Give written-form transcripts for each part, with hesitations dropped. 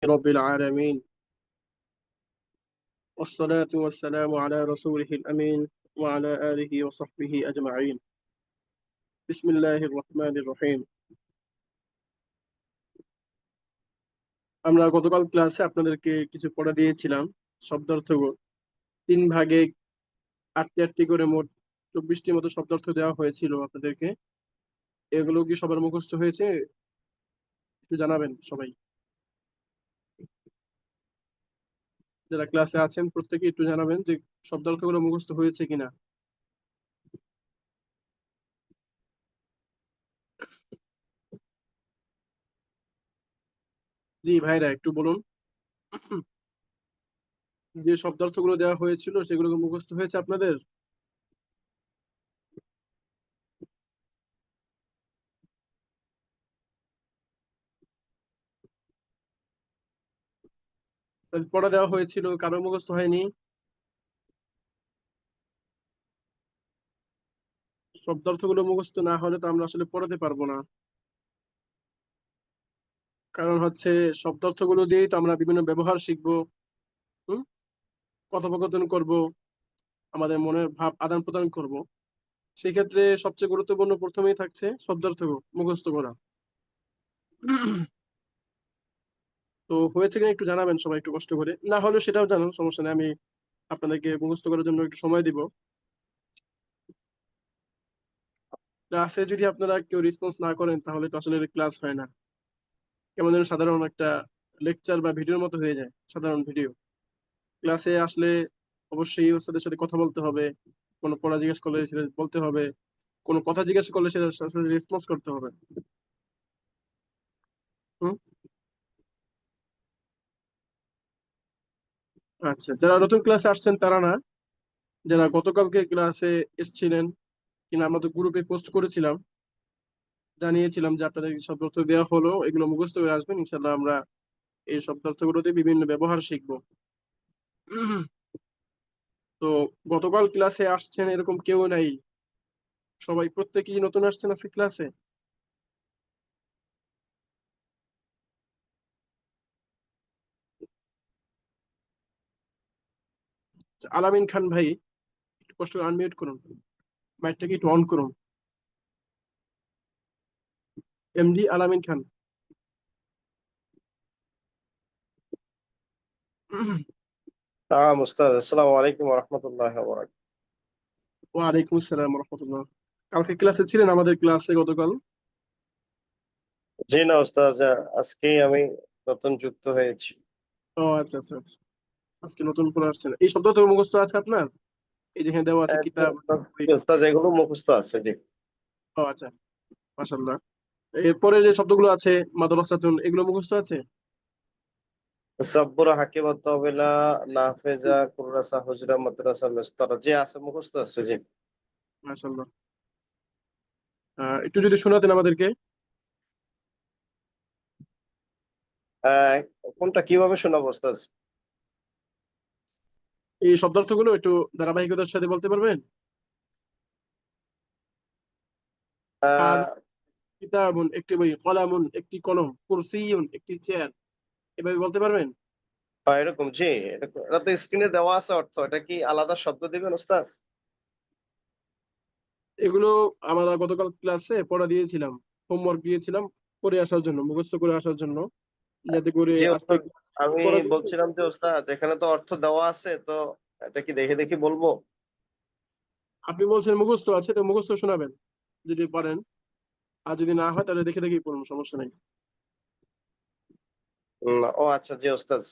رب العالمين والصلاة والسلام على رسوله الأمين وعلى آله وصحبه أجمعين بسم الله الرحمن الرحيم আমরা গতকাল ক্লাসে আপনাদেরকে কিছু পড়া দিয়েছিলাম শব্দার্থগুলো তিন ভাগে আটটি আটটি করে মোট 24টি মতো শব্দার্থ দেওয়া হয়েছিল আপনাদেরকে। এগুলো কি সবার মুখস্থ হয়েছে? একটু জানাবেন সবাই, যারা ক্লাসে আছেন প্রত্যেকে একটু জানাবেন যে শব্দার্থগুলো মুখস্থ হয়েছে কিনা। জি ভাইরা একটু বলুন যে শব্দার্থগুলো দেওয়া হয়েছিল সেগুলো কি মুখস্থ হয়েছে আপনাদের? পড়া দেওয়া হয়েছিল, কারো মুখস্থ হয়নি? শব্দার্থগুলো মুখস্থ না হলে তো আমরা আসলে পড়াতে পারবো না। কারণ হচ্ছে শব্দার্থগুলো দিয়েই তো আমরা বিভিন্ন ব্যবহার শিখবো, হুম, কথোপকথন করব, আমাদের মনের ভাব আদান প্রদান করব। সেই ক্ষেত্রে সবচেয়ে গুরুত্বপূর্ণ প্রথমেই থাকছে শব্দার্থ মুখস্থ করা। তো হয়েছে কিনা একটু জানাবেন সবাই একটু কষ্ট করে, না হলে সেটাও জানান, সমস্যা নেই, আমি আপনাদেরকে মুখস্থ করার জন্য একটু সময় দিব। ক্লাসে যদি আপনারা কেউ রেসপন্স না করেন তাহলে তো আসলে ক্লাস হয় না, কেমন যেন সাধারণ একটা লেকচার বা ভিডিওর মতো হয়ে যায়, সাধারণ ভিডিও। ক্লাসে আসলে অবশ্যই ওস্তাদের সাথে কথা বলতে হবে, কোনো পড়া জিজ্ঞেস করলে সেটা বলতে হবে, কোনো কথা জিজ্ঞেস করলে সেটা রেসপন্স করতে হবে। হুম। আচ্ছা, যারা নতুন ক্লাসে আসছেন তারা না, যারা গতকালকে ক্লাসে এসেছিলেন কিনা, আমরা তো গ্রুপে পোস্ট করেছিলাম, জানিয়েছিলাম যে আপনাদের শব্দার্থ দেওয়া হলো, এগুলো মুখস্থ করে আসবেন, ইনশাল্লাহ আমরা এই শব্দার্থগুলোতে বিভিন্ন ব্যবহার শিখবো। তো গতকাল ক্লাসে আসছেন এরকম কেউ নাই? সবাই প্রত্যেকেই নতুন আসছেন আজকে ক্লাসে? আলামিন খান ভাই, একটু কষ্ট করে আনমিউট করুন, মাইকটাকে একটু অন করুন। এমডি আলামিন খান। মুস্তাদ, আসসালামু আলাইকুম রহমতুল্লাহ বরাকাতুহু। ওয়ালাইকুম আসসালাম রহমতুল্লাহ। কালকে ক্লাসে ছিলেন আমাদের ক্লাসে গতকাল? জি না উস্তাদ, আজকেই আমি নতুন যুক্ত হয়েছি। ও আচ্ছা আচ্ছা আচ্ছা, আজকে নতুন করে আসছেন। এই শব্দ তো মুখস্থ আছে আপনার, এই যেখানে দেওয়া আছে জি কিতাব, উস্তাদ, বই। উস্তাদ, এগুলো মুখস্থ আছে জি। ও আচ্ছা, মাশাআল্লাহ। এরপরে যে শব্দগুলো আছে মাদ্রাসাতুন, এগুলো মুখস্থ আছে? সাব্বুরা, হাকিমত, তহবিলা, নাফেজা, কুররাসা, হুজরা, মাদ্রাসা, মিস্তারা, জি আছে, মুখস্থ আছে জি। মাশাআল্লাহ। একটু যদি শোনাতেন আমাদেরকে। আহ, কোনটা কিভাবে শোনাবো উস্তাদ? এই শব্দার্থগুলো একটু ধারাবাহিকতার সাথে বলতে পারবেন? আহ, কিতাবুন একটি বই, কলামুন একটি কলম, কুরসিয়ুন একটি চেয়ার, এভাবে বলতে পারবেন? এরকম জি। এটা তো স্ক্রিনে দেওয়া আছে অর্থ, এটা কি আলাদা শব্দ দিবেন উস্তাদ? এগুলো আমরা গতকাল ক্লাসে পড়া দিয়েছিলাম, হোমওয়ার্ক দিয়েছিলাম করে আসার জন্য, মুখস্থ করে আসার জন্য, যাতে করে জি আজকে উস্তাদ, আমি করার জন্য। বলছিলাম যে উস্তাদ, এখানে তো অর্থ দেওয়া আছে, তো এটা কি দেখে দেখে বলবো? আপনি বলছেন মুখস্থ আছে, তো মুখস্থ শোনাবেন যদি পারেন, আর যদি না হয় তাহলে দেখে দেখেই পড়ুন, সমস্যা নেই। ও আচ্ছা জি ওস্তাদ,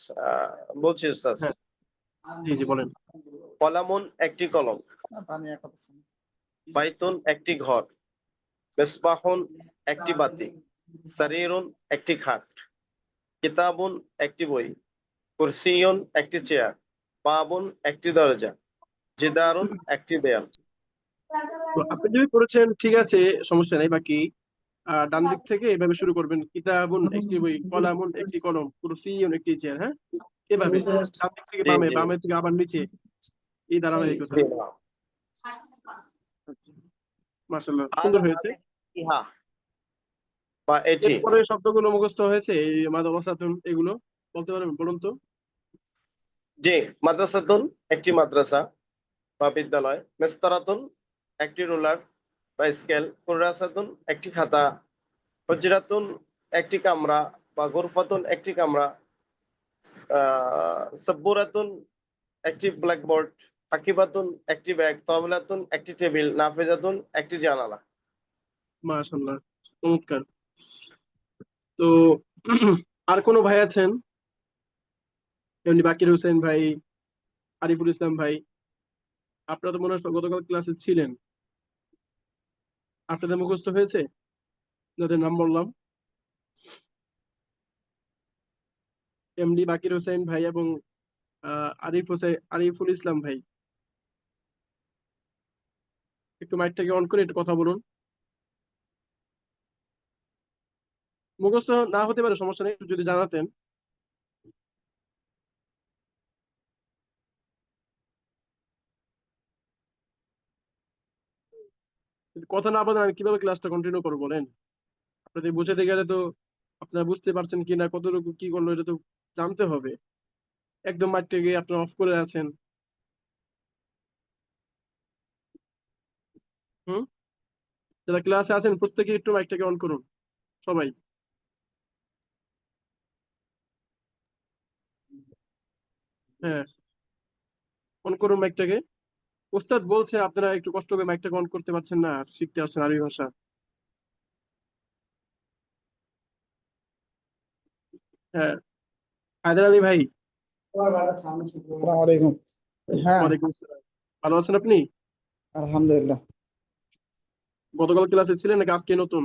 বলছি ওস্তাদ। হ্যাঁ, জি জি বলেন। কলামুন একটি কলম, বাইতুন একটি ঘর, মিসবাহুন একটি বাতি, সারিরুন একটি খাট, কিতাবুন একটি বই, কুরসিয়ুন একটি চেয়ার, বাবুন একটি দরজা, জিদারুন একটি দেয়াল। তো আপনি যদি পড়েছেন ঠিক আছে, সমস্যা নেই। বাকি ডান দিক থেকে এভাবে শুরু করবেন, কিতাবুন একটি বই, কলামুন একটি কলম, কুরসিয়ুন একটি চেয়ার, হ্যাঁ, এভাবে ডান দিক থেকে জি বামে, জি বামে থেকে আবার নিচে, এই ধারাবাহিকতা। জি। আচ্ছা, মাশাআল্লাহ, সুন্দর হাদা হয়েছে। হাদিহি, ইহা বা এটি। এরপরে শব্দগুলো মুখস্থ হয়েছে, এই মাদ্রাসাতুন এগুলো? বলতে পারবেন? বলুন তো। জি, মাদ্রাসাতুন একটি মাদ্রাসা বা বিদ্যালয়, মেসতারাতুন একটি রুলার বা স্কেল, কুররাসাতুন একটি খাতা, হুজরাতুন একটি কামরা বা গুরফাতুন একটি কামরা, সাব্বুরাতুন একটি ব্ল্যাকবোর্ড, হাকিবাতুন একটি ব্যাগ, তবলাতুন একটি টেবিল, নাফিজাতুন একটি জানালা। মাশাআল্লাহ, চমৎকার। তো আর কোনো ভাই আছেন? এমনি বাকির হোসেন ভাই, আরিফুল ইসলাম ভাই, আপনারা তো মনে হয় গতকাল ক্লাসে ছিলেন। আপনাদের মুখস্থ হয়েছে যাদের নাম বললাম? এমডি বাকির হোসেন ভাই এবং আরিফুল ইসলাম ভাই, একটু মাইকটাকে অন করে একটু কথা বলুন। মুখস্থ না হতে পারে, সমস্যা নেই, একটু যদি জানাতেন। যদি কথা না বলেন আমি কিভাবে ক্লাসটা কন্টিনিউ করবো বলেন? আপনাদের বোঝাতে গেলে তো আপনারা বুঝতে পারছেন কিনা, কতটুকু কি করলো, এটা তো জানতে হবে। একদম মাইকটাকে আপনারা অফ করে আছেন। হুম, যারা ক্লাসে আছেন প্রত্যেকে একটু মাইকটাকে অন করুন, সবাই। হ্যাঁ, অন করুন মাইকটাকে। ওস্তাদ বলছে আপনারা একটু কষ্ট করে মাইকটাকে অন করতে পারছেন না, আর শিখতে পারছেন আরবি ভাষা। হ্যাঁ, হায়দার আলী ভাই। আসসালামু আলাইকুম। হ্যাঁ, ওয়ালাইকুম আসসালাম। ভালো আছেন আপনি? আলহামদুলিল্লাহ। গতকাল ক্লাসে ছিলেন নাকি আজকে নতুন?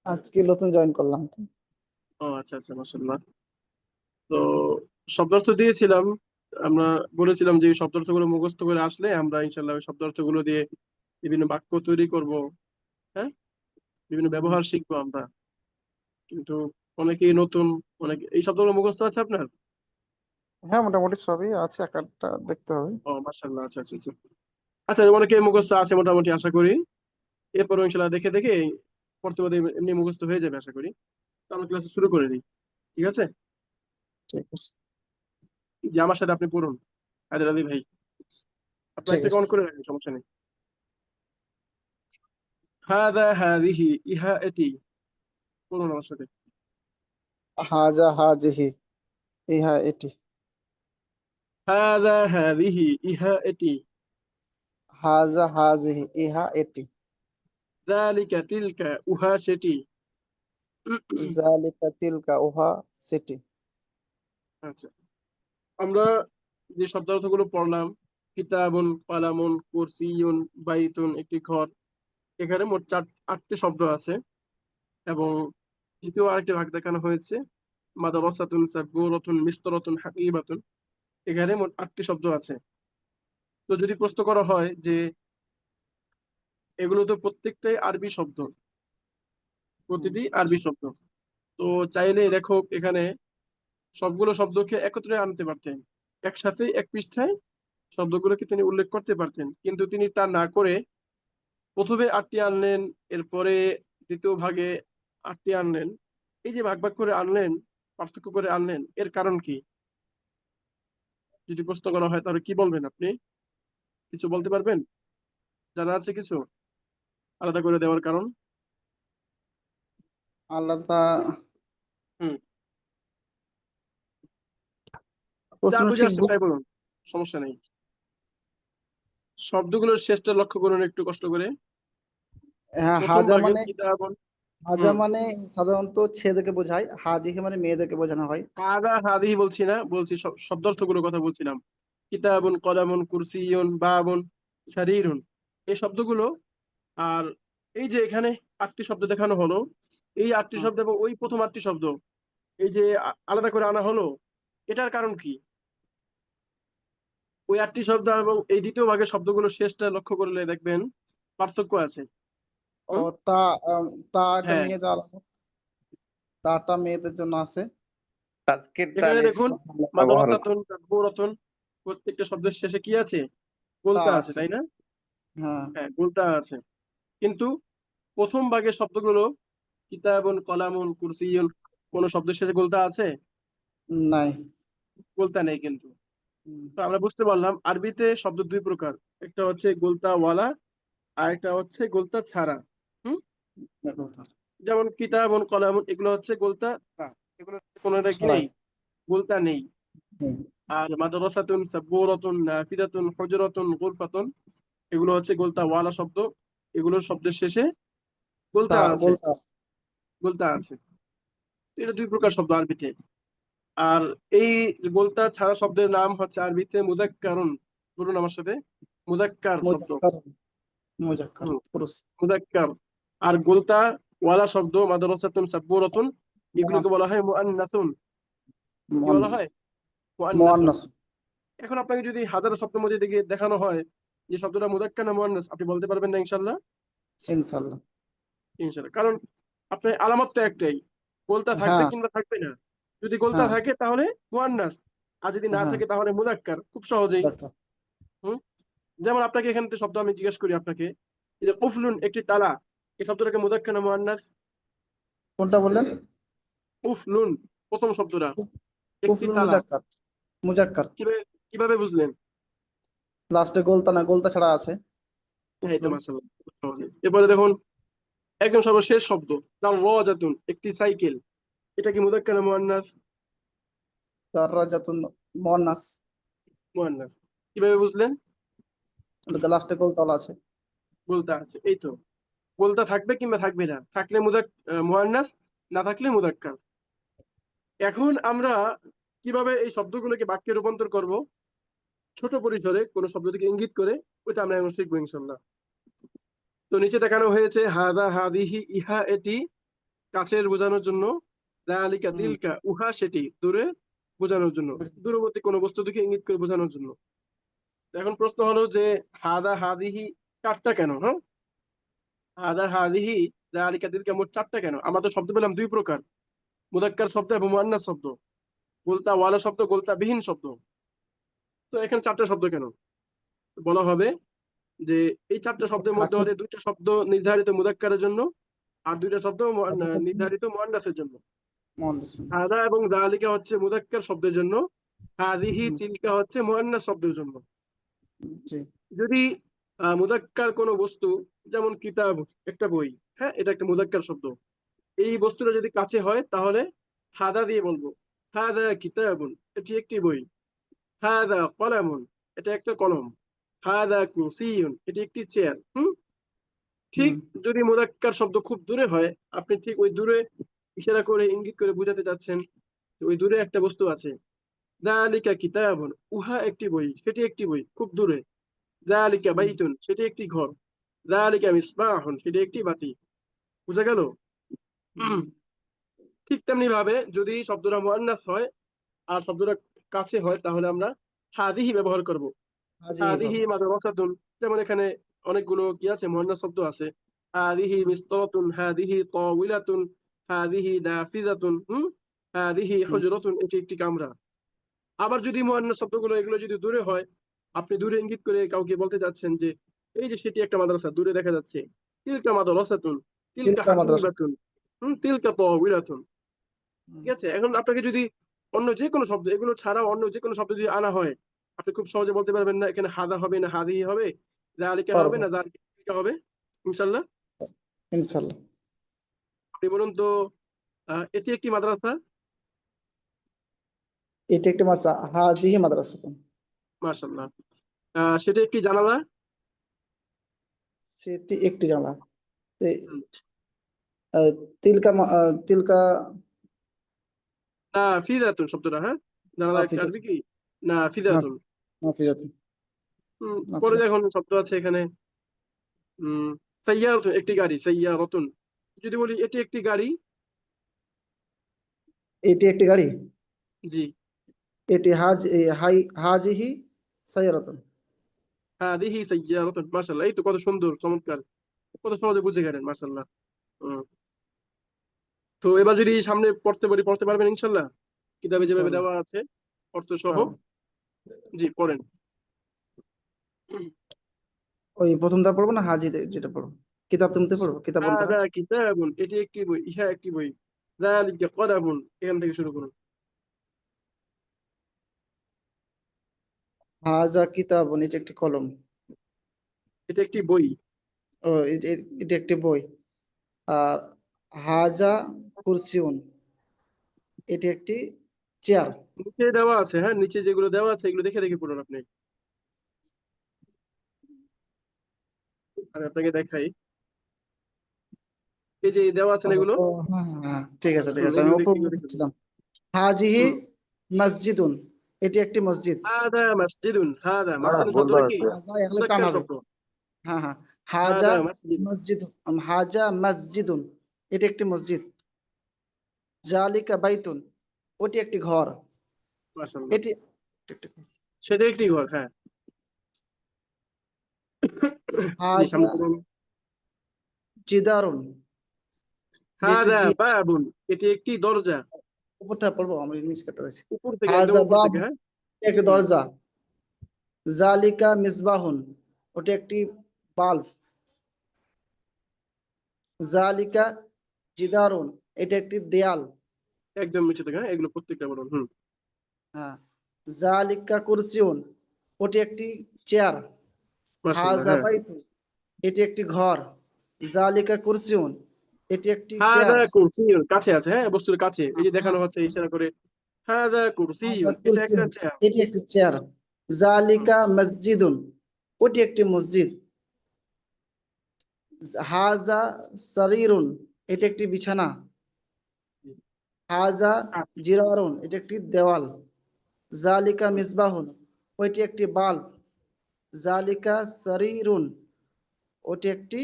আজকে নতুন জয়েন করলাম তো। ও আচ্ছা আচ্ছা, মাশাআল্লাহ। তো শব্দার্থ দিয়েছিলাম, আমরা বলেছিলাম যে এই শব্দার্থগুলো মুখস্থ করে আসলে আমরা ইনশাল্লাহ ওই শব্দার্থগুলো দিয়ে বিভিন্ন বাক্য তৈরি করব। হ্যাঁ, বিভিন্ন ব্যবহার শিখবো আমরা। কিন্তু অনেকেই নতুন, অনেকে এই শব্দগুলো মুখস্থ আছে আপনার? হ্যাঁ, মোটামুটি সবই আছে, এক একটা দেখতে হবে। ও মাশাআল্লাহ, আচ্ছা আচ্ছা আচ্ছা। আচ্ছা, অনেকে মুখস্থ আছে মোটামুটি, আশা করি এরপর ইনশাল্লাহ দেখে দেখে পড়তে পড়তে এমনি মুখস্থ হয়ে যাবে আশা করি। তো আমরা ক্লাস শুরু করে দিই, ঠিক আছে? ঠিক আছে, যে আমার সাথে আপনি পড়ুন, হায়দার আলী ভাই। আপনার ঠিক একটা আছে। অন করে রাখেন, সমস্যা নেই। হাদা হাদিহি, ইহা এটি, পড়ুন আমার সাথে। হাজা হাজিহি, ইহা এটি। হাদা হাদিহি, ইহা এটি। হাজা হাজিহি, ইহা এটি। যালিকা তিলকা, উহা সেটি। জালিকা তিলকা, উহা সেটি। আচ্ছা, আমরা যে শব্দার্থগুলো পড়লাম, কিতাবুন, কালামুন, কুরসিয়ুন, বাইতুন একটি ঘর, এখানে মোট 8টি শব্দ আছে। এবং দ্বিতীয় আরেকটি ভাগ দেখানো হয়েছে, মাদ্রাসাতুন, সাবুরাতুন, মিসতারাতুন, হাকিবাতুন, এখানে মোট 8টি শব্দ আছে। তো যদি প্রশ্ন করা হয় যে এগুলো তো প্রত্যেকটাই আরবি শব্দ, প্রতিটি আরবি শব্দ, তো চাইলে লেখক এখানে সবগুলো শব্দকে একত্রে আনতে পারতেন, একসাথে এক পৃষ্ঠায় শব্দগুলোকে তিনি উল্লেখ করতে পারতেন, কিন্তু তিনি তা না করে প্রথমে 8টি আনলেন, এরপরে দ্বিতীয় ভাগে 8টি আনলেন। এই যে ভাগ ভাগ করে আনলেন, পার্থক্য করে আনলেন, এর কারণ কি? যদি প্রশ্ন করা হয় তাহলে কি বলবেন আপনি? কিছু বলতে পারবেন? জানা আছে কিছু আলাদা করে দেওয়ার কারণ? আলাদা হুম, যা প্রশ্ন বুঝে ঠিক আসছে বুঝ। তাই বলুন, সমস্যা নেই। শব্দগুলোর শেষটা লক্ষ্য করুন একটু কষ্ট করে। হ্যাঁ, প্রথম হাজা ভাগের মানে, কিতাবন। হাজা হুম, মানে সাধারণত ছেলেদেরকে বোঝায়, হাজিহি মানে মেয়েদেরকে বোঝানো হয়। কাদা হাদিহি বলছি না, বলছি শব্দার্থগুলোর কথা বলছিলাম। কিতাবুন, কলামুন, কুরসিয়ুন, বাবুন, সারিরুন, এই শব্দগুলো। আর এই যে এখানে 8টি শব্দ দেখানো হলো, এই 8টি হুম। শব্দ এবং ওই প্রথম 8টি শব্দ, এই যে আলাদা করে আনা হলো, এটার কারণ কি? ওই 8টি শব্দ এবং এই দ্বিতীয় ভাগের শব্দগুলো শেষটা লক্ষ্য করলে দেখবেন পার্থক্য আছে। ও হুম, তা, তা একটা হ্যাঁ, মেয়েদের আলাদা, তাটা মেয়েদের জন্য আছে। আজকের এখানে তানিশ দেখুন, ব্যবহার মাদ্রাসাতুন, তাকবীরাতুন, প্রত্যেকটা শব্দের শেষে কি আছে? তা গোলতা আছে, আছে। তাই না? হ্যাঁ, হ্যাঁ, গোলটা আছে। কিন্তু প্রথম ভাগের শব্দগুলো, কিতাবুন, কলামুন, কুরসিয়ুন, কোন শব্দের শেষে গোলতা আছে? নাই। গোলতা নেই কিন্তু। হুম, তো আমরা বুঝতে পারলাম আরবিতে শব্দ দুই প্রকার, একটা হচ্ছে গোলতা ওয়ালা আর একটা হচ্ছে গোলতা ছাড়া। হুম। যেমন কিতাবুন কলামুন এগুলো হচ্ছে গোলতা না, এগুলো কোনোটা কি ছড়া। নেই, গোলতা নেই। হুম, আর মাদ্রাসাতুন সাব্বুরাতুন নাফিদাতুন হুজরাতুন গুরফাতুন এগুলো হচ্ছে গোলতা ওয়ালা শব্দ, এগুলোর শব্দের শেষে গোলতা আছে, গোলতা। গোলতা আছে। তো এটা দুই প্রকার শব্দ আরবিতে। আর এই গোলতা ছাড়া শব্দের নাম হচ্ছে আরবিতে মুযাক্কারুন। বলুন আমার সাথে, মুযাক্কার শব্দ। মুজাক্কার। মুজাক্কার হুম, পুরুষ। মুযাক্কার। আর গোলতা ওয়ালা শব্দ মাদ্রাসাতুন সাব্বুরাতুন এগুলোকে বলা হয় মুআন্নাস। মুআন্নাসুন। কি বলা মুআন্নাস। হয়? মুআন্নাসুন। মুআন্নাস। এখন আপনাকে যদি হাজার শব্দের মধ্যে দিকে দেখানো হয় যে শব্দটা মুযাক্কার না মুআন্নাস, আপনি বলতে পারবেন না ইনশাআল্লাহ? ইনশাল্লাহ। ইনশাআল্লাহ, কারণ আপনার আলামত তো একটাই, গোলতা থাকবে হ্যাঁ। কিংবা থাকবে না। যদি গোলতা হ্যাঁ। থাকে তাহলে মুআন্নাস, আর যদি না হ্যাঁ। থাকে তাহলে মুযাক্কার, খুব সহজেই। মুজাক্কার। হুম। যেমন আপনাকে এখানে একটা শব্দ আমি জিজ্ঞেস করি আপনাকে, এই যে উফলুন একটি তালা, এই শব্দটাকে মুযাক্কার না মুআন্নাস? কোনটা বললেন? উফলুন, প্রথম শব্দটা, একটি কুফরুল তালা। মুজাক্কার। মুজাক্কার। কিভাবে কিভাবে বুঝলেন? লাস্টে গোলতা না, গোলতা ছাড়া আছে। এই তো কুফরুল। মাশাআল্লাহ, খুব সহজে। এরপরে দেখুন একদম সর্বশেষ শব্দ, দাররাজাতুন একটি সাইকেল, এটা কি মুযাক্কার না মুআন্নাস? দাররাজাতুন মুআন্নাস। মুআন্নাস। কিভাবে বুঝলেন? লাস্টে গোলতালা আছে। বলতে আছে, এই তো। গোলতা থাকবে কিংবা থাকবে না, থাকলে মুআন্নাস, না থাকলে মুযাক্কার। এখন আমরা কিভাবে এই শব্দগুলোকে বাক্যে রূপান্তর করব, ছোট পরিসরে কোনো শব্দ থেকে ইঙ্গিত করে, ওইটা আমরা এখন শিখবো ইনশাল্লাহ। তো নিচে দেখানো হয়েছে হাদা হাদিহি ইহা এটি কাছের বোঝানোর জন্য, যালিকা হুম। তিলকা উহা সেটি দূরে বোঝানোর জন্য, দূরবর্তী কোনো বস্তু থেকে ইঙ্গিত করে বোঝানোর জন্য। তো এখন প্রশ্ন হলো যে হাদা হাদিহি চারটা কেন? হ্যাঁ, হাদা হাদিহি যালিকা তিলকা মোট চারটা কেন? আমরা তো শব্দ পেলাম দুই প্রকার, মুযাক্কার শব্দ এবং মুআন্নাস শব্দ, গোলতা ওয়ালা শব্দ, গোলতা বিহীন শব্দ। তো এখানে চারটা শব্দ কেন? তো বলা হবে যে এই চারটা শব্দের মধ্যে কাছে। হলে দুইটা শব্দ নির্ধারিত মুযাক্কারের জন্য আর দুইটা শব্দ কাছে। নির্ধারিত মুআন্নাসের জন্য। মুআন্নাস। হাদা এবং যালিকা হচ্ছে মুযাক্কার শব্দের জন্য, হাদিহি হুম, তিলকা হচ্ছে মুআন্নাস শব্দের জন্য। জি। যদি মুযাক্কার কোনো বস্তু, যেমন কিতাব একটা বই, হ্যাঁ এটা একটা মুযাক্কার শব্দ, এই বস্তুটা যদি কাছে হয় তাহলে হাদা দিয়ে বলবো, হাদা কিতাবুন এটি একটি বই, হাদা কলামুন এটা একটা কলম, হাদা কুরসিয়ুন এটি একটি চেয়ার। হুম। ঠিক, হুম, যদি মুযাক্কার শব্দ খুব দূরে হয়, আপনি ঠিক ওই দূরে ইশারা করে ইঙ্গিত করে বোঝাতে চাচ্ছেন যে ওই দূরে একটা বস্তু আছে। যালিকা কিতাবুন উহা একটি বই, সেটি একটি বই খুব দূরে। যালিকা হুম, বাইতুন সেটি একটি ঘর। যালিকা মিসবাহুন সেটি একটি বাতি। বুঝা গেল? হুম। ঠিক তেমনি ভাবে যদি শব্দটা মুআন্নাস হয় আর শব্দটা কাছে হয় তাহলে আমরা হাদিহি ব্যবহার করব। হাজি হাদিহি বাবা। মাদ্রাসাতুন, যেমন এখানে অনেকগুলো কি আছে, মুআন্নাস শব্দ আছে। হাদিহি মিসতারাতুন, হাদিহি তাওিলাতুন, হাদিহি নাফিজাতুন, হাদিহি হুম, হুজরাতুন এটি একটি কামরা। আবার যদি মুআন্নাস শব্দগুলো এগুলো যদি দূরে হয়, আপনি দূরে ইঙ্গিত করে কাউকে বলতে চাচ্ছেন যে এই যে সেটি একটা মাদ্রাসা দূরে দেখা যাচ্ছে, তিলকা মাদ্রাসাতুন, তিলকা তিলকা মাদ্রাসা। হাকিবাতুন, তিলকা তাওিলাতুন। হুম, ঠিক আছে, এখন আপনাকে যদি অন্য যে কোনো শব্দ এগুলো ছাড়াও অন্য যে কোনো শব্দ যদি আনা হয়, আপনি খুব সহজে বলতে পারবেন না এখানে হাদা হবে না হাদিহি হবে, যালিকা হবে পারবো। না যালিকা হবে। ইনশাল্লাহ। ইনশাল্লাহ। আপনি বলুন তো, এটি একটি মাদ্রাসা। এটি একটি মাসা, হাজিহি মাদ্রাসাতুন। মাশাআল্লাহ। সেটা একটি জানালা। সেটি একটি জানালা। তে- হুম। আহ, তিলকা না ফিদাতুন শব্দটা, হ্যাঁ, জানালা একটি আরবি নাফিজাতুন। কি? না ফিদাতুন। নাফিজাতুন। পরে নাফিজাতুন। দেখুন শব্দ আছে এখানে, সাইয়ারাতুন একটি গাড়ি, সাইয়ারাতুন। যদি বলি এটি একটি গাড়ি। এটি একটি গাড়ি। জি। এটি হাজিহি সাইয়ারাতুন। হাদিহি সাইয়ারাতুন, মাশাআল্লাহ, এই তো কত সুন্দর চমৎকার, কত সহজে বুঝে গেলেন, মাশাআল্লাহ। হুম। তো এবার যদি সামনে পড়তে বলি পড়তে পারবেন ইনশাল্লাহ, কিতাবে যেভাবে ইনশাআল্লাহ। দেওয়া আছে অর্থ সহ। পারবো। জি পড়েন। ওই প্রথমটা পড়বো না হাজিতে যেটা পড়বো? কিতাব তুমতে পড়বো, কিতাব বলতে হাদা হয়। কিতাবুন এটি একটি বই, ইহা একটি বই। যালিকা কলামুন এখান থেকে শুরু করুন। হাজা কিতাবুন, এটা একটি কলম। এটা একটি বই। ও এটা একটি বই। আর হাজা কুরসিউন, এটি একটি চেয়ার। নিচে দেওয়া আছে, হ্যাঁ নিচে যেগুলো দেওয়া আছে এগুলো দেখে দেখে পড়ুন আপনি। আমি আপনাকে দেখাই, এই যে দেওয়া আছে ও না এগুলো। ও, হ্যাঁ হ্যাঁ হ্যাঁ, ঠিক আছে ঠিক আছে, আমি এগুলো দেখে উপর এগুলো দেখে পড়ুন। দেখছিলাম। হাজিহি হুম। মসজিদুন, এটি একটি মসজিদ। হাদা মাসজিদুন, হাদা হ্যাঁ মাসজিদুন ভুল শব্দটা কি? হয়েছে। হাজা এগুলো টান মুযাক্কার হবে। শব্দ। হ্যাঁ হ্যাঁ, হাজা হাদা মাসজিদ। মসজিদ, হাজা মসজিদুন, এটি একটি মসজিদ। জালিকা বাইতুন, ওটি একটি ঘর। মাশাআল্লাহ, এটি সেটা একটি ঘর, হ্যাঁ। জি, হাজা সামনে পড়ুন। জিদারুন, এটি একটি হাদা বাবুন, এটি একটি দরজা। উপর থেকে পড়বো, আমি ইংলিশ কাটা হয়েছে। উপর থেকে, একদম হাজা উপর বাব, থেকে, হ্যাঁ। একটি হুম। দরজা। জালিকা মিসবাহুন, ওটি একটি বাল্ব। জালিকা জিদারুন, এটা একটি দেয়াল। একদম নিচে থেকে, হ্যাঁ এগুলো প্রত্যেকটা বলুন। হুম। হ্যাঁ, জালিকা কুরসিউন, ওটি একটি চেয়ার। মাশাআল্লাহ, হাজা হ্যাঁ। বাইতুন, এটি একটি ঘর। জালিকা কুরসিউন, এটি একটি হাদা চেয়ার। কুরসিয়ুন, কাছে আছে, হ্যাঁ বস্তুর কাছে, এই যে দেখানো হ্যাঁ, হচ্ছে ইশারা করে। হাদা হাজা কুরসিয়ুন, এটা একটা কুরসিউন, চেয়ার। এটি একটি চেয়ার। জালিকা মসজিদুন, ওটি একটি মসজিদ। হাজা সারিরুন, এটি একটি বিছানা। হাজা জিরারুন, এটি একটি দেওয়াল। জালিকা মিসবাহুন, ওইটি একটি বাল্ব। জালিকা সারিরুন, ওটি একটি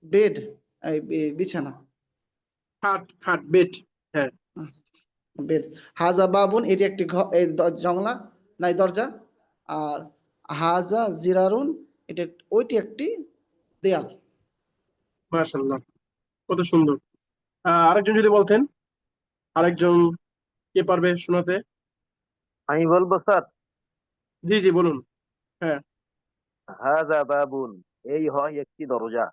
বেড, বিছানা, খাট, খাট, বেড, হ্যাঁ। বেড। হাজা বাবুন, এটি একটি জংলা নাই দরজা। আর হাজা জিরারুন, এটি ওইটি একটি দেয়াল। মাশাআল্লাহ, কত সুন্দর। আরেকজন যদি বলতেন, আরেকজন কে পারবে শোনাতে? আমি বলবো স্যার। জি জি বলুন। হ্যাঁ, হাযা বাবুন, এই হয় একটি দরজা।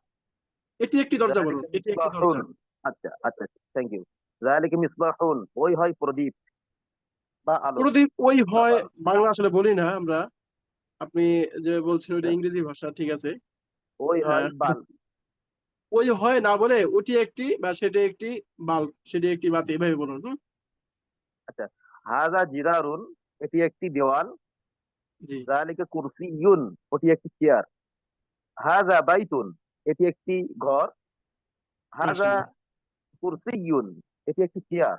এটি একটি দরজা বলুন, যালিকা এটি একটি মিসবাহুন, দরজা। আচ্ছা আচ্ছা, থ্যাংক ইউ। যালিকা মিসবাহুন, ওই হয় প্রদীপ বা আলো। প্রদীপ ওই বা হয়, বাল্ব। বাংলা আসলে বলি না আমরা। আপনি যে বলছেন ওইটা ইংরেজি ভাষা, ঠিক আছে। ওই হয় হ্যাঁ, বাল্ব। ওই হয় না বলে ওটি একটি বা সেটি একটি বাল্ব, সেটি একটি বাতি, এভাবে বলুন। হুম। আচ্ছা, হাযা জিদারুন, এটি একটি দেওয়াল। জি। যালিকা কুরসিয়ুন, ওটি একটি চেয়ার। হাযা বাইতুন, এটি একটি ঘর। হাযা মাশাআল্লাহ। কুরসিয়ুন, এটি একটি চেয়ার।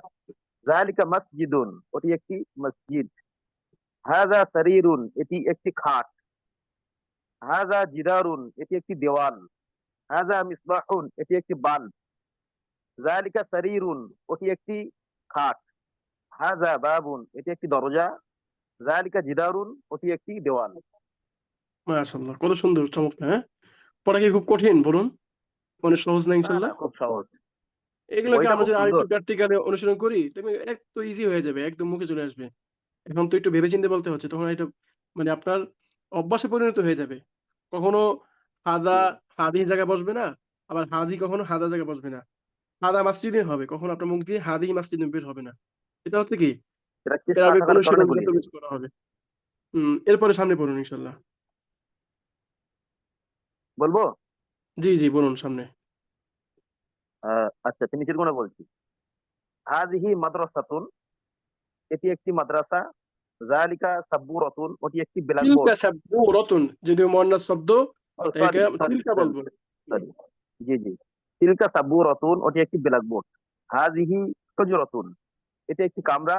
যালিকা মসজিদুন, ওটি একটি মসজিদ। হাযা সারিরুন, এটি একটি খাট। হাযা জিদারুন, এটি একটি দেওয়াল। হাযা মিসবাহুন, এটি একটি বাল্ব। যালিকা সারিরুন, ওটি একটি খাট। হাযা বাবুন, এটি একটি দরজা। যালিকা জিদারুন, ওটি একটি দেওয়াল। মাশাআল্লাহ, কত সুন্দর, চমৎকার। হ্যাঁ, পড়া কি খুব কঠিন বলুন? মানে সহজ না না না, ইনশাল্লাহ? খুব সহজ। এগুলোকে বইটা আমরা খুব যদি সুন্দর। আরেকটু প্র্যাকটিক্যালি অনুশীলন করি তবে একটু ইজি হয়ে যাবে, একদম মুখে চলে আসবে। এখন তো একটু ভেবেচিন্তে বলতে হচ্ছে, তখন এটা মানে আপনার অভ্যাসে পরিণত হয়ে যাবে। কখনো হাদা হাদি জায়গায় বসবে না, আবার হাদি কখনো হাদা জায়গায় বসবে না। হাদা মাসজিদে হবে, কখনো আপনার মুখ দিয়ে হাদি মাসজিদে বের হবে না। এটা হচ্ছে কি এটা চেষ্টা এরাবিক থাকার কারণে অনুশীলন যত বলিনি। কিছু করা হবে। এরপরে সামনে পড়ুন ইনশাল্লাহ। বলবো? জি জি বলুন সামনে। আচ্ছা, তিনি চিরগুণে বলছি। হাযিহি মাদ্রাসাতুন, এটি একটি মাদ্রাসা। যালিকা সাব্বুরাতুন, ওটি একটি তিলকা ব্ল্যাকবোর্ড। সাব্বু রতন, যদিও মুয়ান্নাস শব্দ, ও তাই সরি একে সরি তিলকা বলবো। হুম। সরি, জি জি। তিলকা সাব্বুরাতুন, ওটি একটি ব্ল্যাকবোর্ড। হাযিহি হুজরাতুন, এটি একটি কামরা।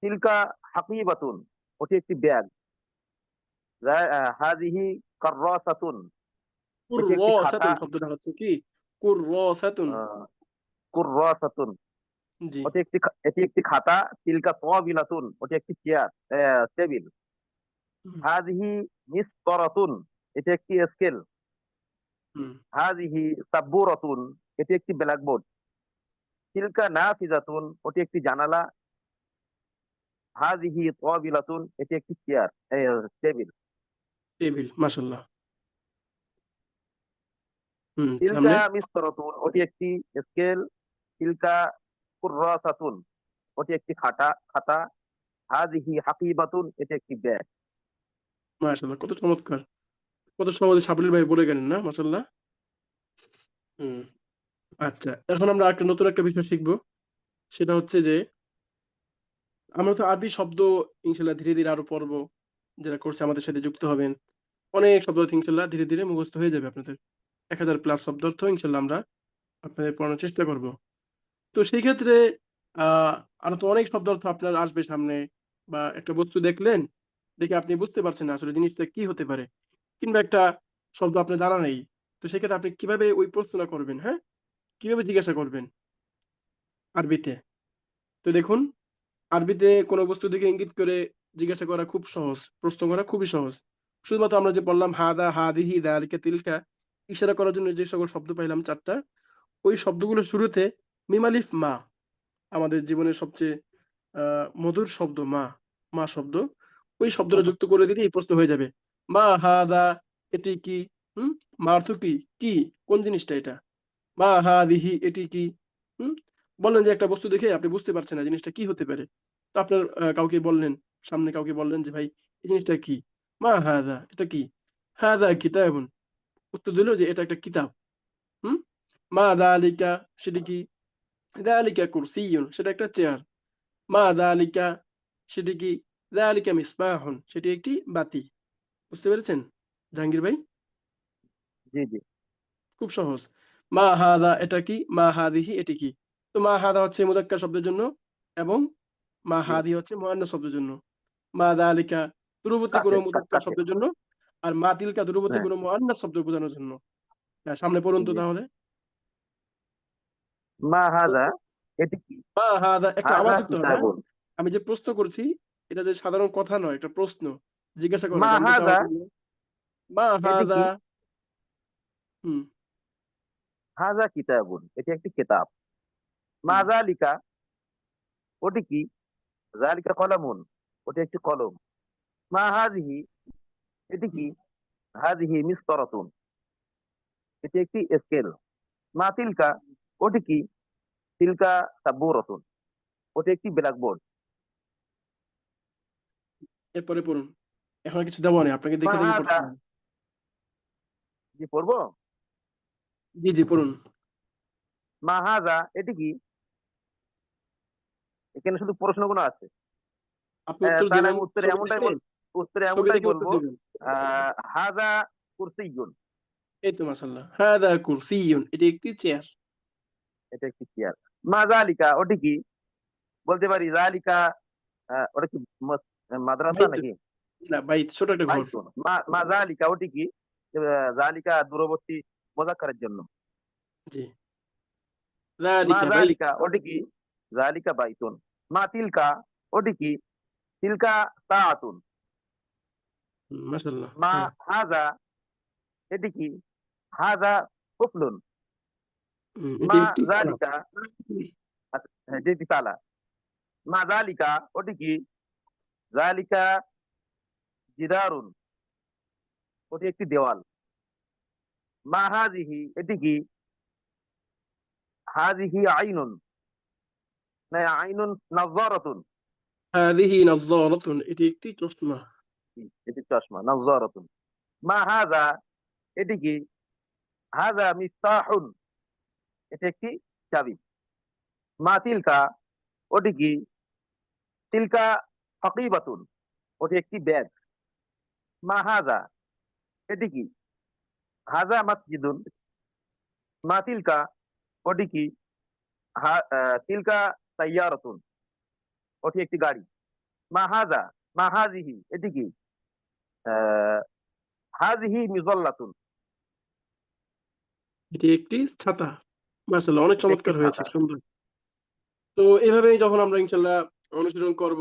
তিলকা হাকিবাতুন, ওটি একটি ব্যাগ। হাযিহি কাররাসাতুন, এটি একটি খাতা। কুররাসাতুন শব্দটা হচ্ছে কি কুররাসাতুন। আহ, কুররাসাতুন, জি। এটি একটি খাতা। তিলকা তাওবিলাতুন, ওটি একটি চেয়ার, টেবিল। হুম। হাযিহি মিসতারাতুন, এটি একটি স্কেল। হুম। হাযিহি সাব্বুরাতুন, এটি একটি ব্ল্যাকবোর্ড। তিলকা নাফিজাতুন, ওটি একটি জানালা। হাযিহি তাওবিলাতুন, এটি একটি চেয়ার, টেবিল। টেবিল, মাশাআল্লাহ। তিলকা সামনে। মিসতারাতুন, ওটি একটি স্কেল। তিলকা কুররাসাতুন, ওটি একটি খাতা। হাযিহি হাকিবাতুন, এটি একটি ব্যাগ। মাশাআল্লাহ, কত চমৎকার, কত সহজে সাবলীল ভাবে বলে গেলেন না, মাশাআল্লাহ। হুম। আচ্ছা, এখন আমরা একটা নতুন একটা বিষয় শিখবো। সেটা হচ্ছে যে আমরা তো আরবি শব্দ ইনশাল্লাহ ধীরে ধীরে আরো পড়বো। যারা কোর্সে আমাদের সাথে যুক্ত হবেন, অনেক শব্দ ইনশাল্লাহ ধীরে ধীরে মুখস্থ হয়ে যাবে আপনাদের। 1000 প্লাস শব্দার্থ ইনশাল্লাহ আমরা আপনাদের পড়ানোর চেষ্টা করব। তো সেই ক্ষেত্রে আরো তো অনেক শব্দার্থ আপনার আসবে সামনে, বা একটা বস্তু দেখলেন, দেখে আপনি বুঝতে পারছেন না আসলে জিনিসটা কি হতে পারে, কিংবা একটা শব্দ আপনার জানা নেই। তো সেক্ষেত্রে আপনি কিভাবে ওই প্রশ্নটা করবেন, হ্যাঁ, কিভাবে জিজ্ঞাসা করবেন আরবিতে? তো দেখুন, আরবিতে কোনো বস্তু দিকে ইঙ্গিত করে জিজ্ঞাসা করা খুব সহজ, প্রশ্ন করা খুবই সহজ। শুধুমাত্র আমরা যে বললাম হাদা, হাদিহি, যালিকা, তিলকা, ইশারা করার জন্য যে সকল শব্দ পাইলাম ৪ টা, ওই শব্দগুলোর শুরুতে মিম আলিফ মা, আমাদের জীবনের সবচেয়ে মধুর শব্দ মা, মা শব্দ, ওই শব্দটা যুক্ত করে দিলে এই প্রশ্ন হয়ে যাবে। মা হাদা, এটি কি? হুম? মা অর্থ কি? কি? কোন জিনিসটা এটা? মা হাদিহি, এটি কি? হুম? বললেন যে একটা বস্তু দেখে আপনি বুঝতে পারছেন না জিনিসটা কি হতে পারে। তো আপনার কাউকে বললেন, সামনে কাউকে বললেন যে, "ভাই, এই জিনিসটা কি?" "মা হাযা?" "এটা কি?" "হাযা কিতাবুন।" উত্তর দিল যে, "এটা একটা কিতাব।" হুম? "মা যালিকা?" সেটি কি? "যালিকা কুরসিয়্যুন।" সেটা একটা চেয়ার। "মা যালিকা?" সেটি কি? "যালিকা মিসবাহুন।" সেটি একটি বাতি। বুঝতে পেরেছেন জাহাঙ্গীর ভাই? জি জি খুব সহজ। মা হাদা, এটা কি? মা হাদিহি, এটি কি? তো মা হাদা হচ্ছে মুযাক্কার শব্দের জন্য, এবং মা জি হাদিহি হচ্ছে মুআন্নাস শব্দের জন্য। মা যালিকা দূরবর্তী কোনো মুযাক্কার কাকে শব্দের জন্য, আর মা তিলকা দূরবর্তী হ্যাঁ কোনো মুআন্নাস শব্দ বোঝানোর জন্য। হ্যাঁ, সামনে পড়ুন তো জি তাহলে। মা হাযা এটি কি মা হাদা, একটু হাযা আওয়াজ যুক্ত হবে, হ্যাঁ? কিতাবুন আমি যে প্রশ্ন করছি, এটা যে সাধারণ কথা নয়, একটা প্রশ্ন। জিজ্ঞাসা করা, মা জানতে চাওয়ার হাযা জন্য। মা এটি হাদা। কি হুম, হাযা কিতাবুন এটি একটি কিতাব মা হুম। যালিকা ওটি কি যালিকা কলামুন ওটি একটি কলম মা হাযিহি এটি কি হাযিহি মিসতারাতুন এটি একটি স্কেল মা তিলকা ওটি কি তিলকা সাব্বুরাতুন ওটি একটি ব্ল্যাকবোর্ড এরপরে পড়ুন। এখন আর কিছু দেওয়া নেই। আপনাকে মা দেখে দেখে পড়তে হাযা হবে। জি পড়বো জি, জি, পড়ুন। মা হাযা এটি কি এখানে শুধু প্রশ্নগুলো আছে আপনি উত্তর তাহলে দিবেন আমি উত্তরে ছবি এমনটাই দেখে, উত্তরে ছবি এমনটাই দেখে উত্তর বলবো দিবেন। হাযা কুরসিয়্যুন এই তো মাশাআল্লাহ। হাদা কুরসিয়্যুন, এটি একটি চেয়ার। এটা একটি চেয়ার মা যালিকা ওটি কি বলতে পারি যালিকা ওটা কি মাদ্রাসা বাইত, নাকি না বাইত ছোট একটা ঘর। বাইতুন মা যালিকা ওটি কি যালিকা দূরবর্তী মোজাক্কারের জন্য জি। মা যালিকা বাইত। যালিকা ওটি কি যালিকা বাইতুন মা তিলকা ওটি কি তিলকা সাআতুন মাশাআল্লাহ। মা হ্যাঁ। হাযা এটি কি হাযা কুফলুন এটি মা একটি তালা। যালিকা আচ্ছা, হ্যাঁ, যেটি তালা মা যালিকা ওটি কি যালিকা জিদারুন ওটি একটি দেওয়াল মা হাযিহি এটি কি হাযিহি আইনুন না আইনুন নাযযারাতুন হাযিহি নাযযারাতুন, এটি একটি চশমা। এটি চশমা নাযযারাতুন মা হাযা এটি কি হাযা মিফতাহুন এটি একটি চাবি মা তিলকা ওটি কি তিলকা হাকিবাতুন ওটি একটি ব্যাগ মা হাযা এটি কি হাযা মাসজিদুন মা তিলকা ওটি কি তিলকা সাইয়ারাতুন ওটি একটি গাড়ি মা হাযা মা হাযিহি এটি কি আহ, হাযিহি মিযাল্লাতুন এটি একটি ছাতা। মাশাআল্লাহ, অনেক এটি একটি চমৎকার হয়েছে, ছাতা সুন্দর। তো এভাবেই যখন আমরা ইনশাআল্লাহ অনুশীলন করব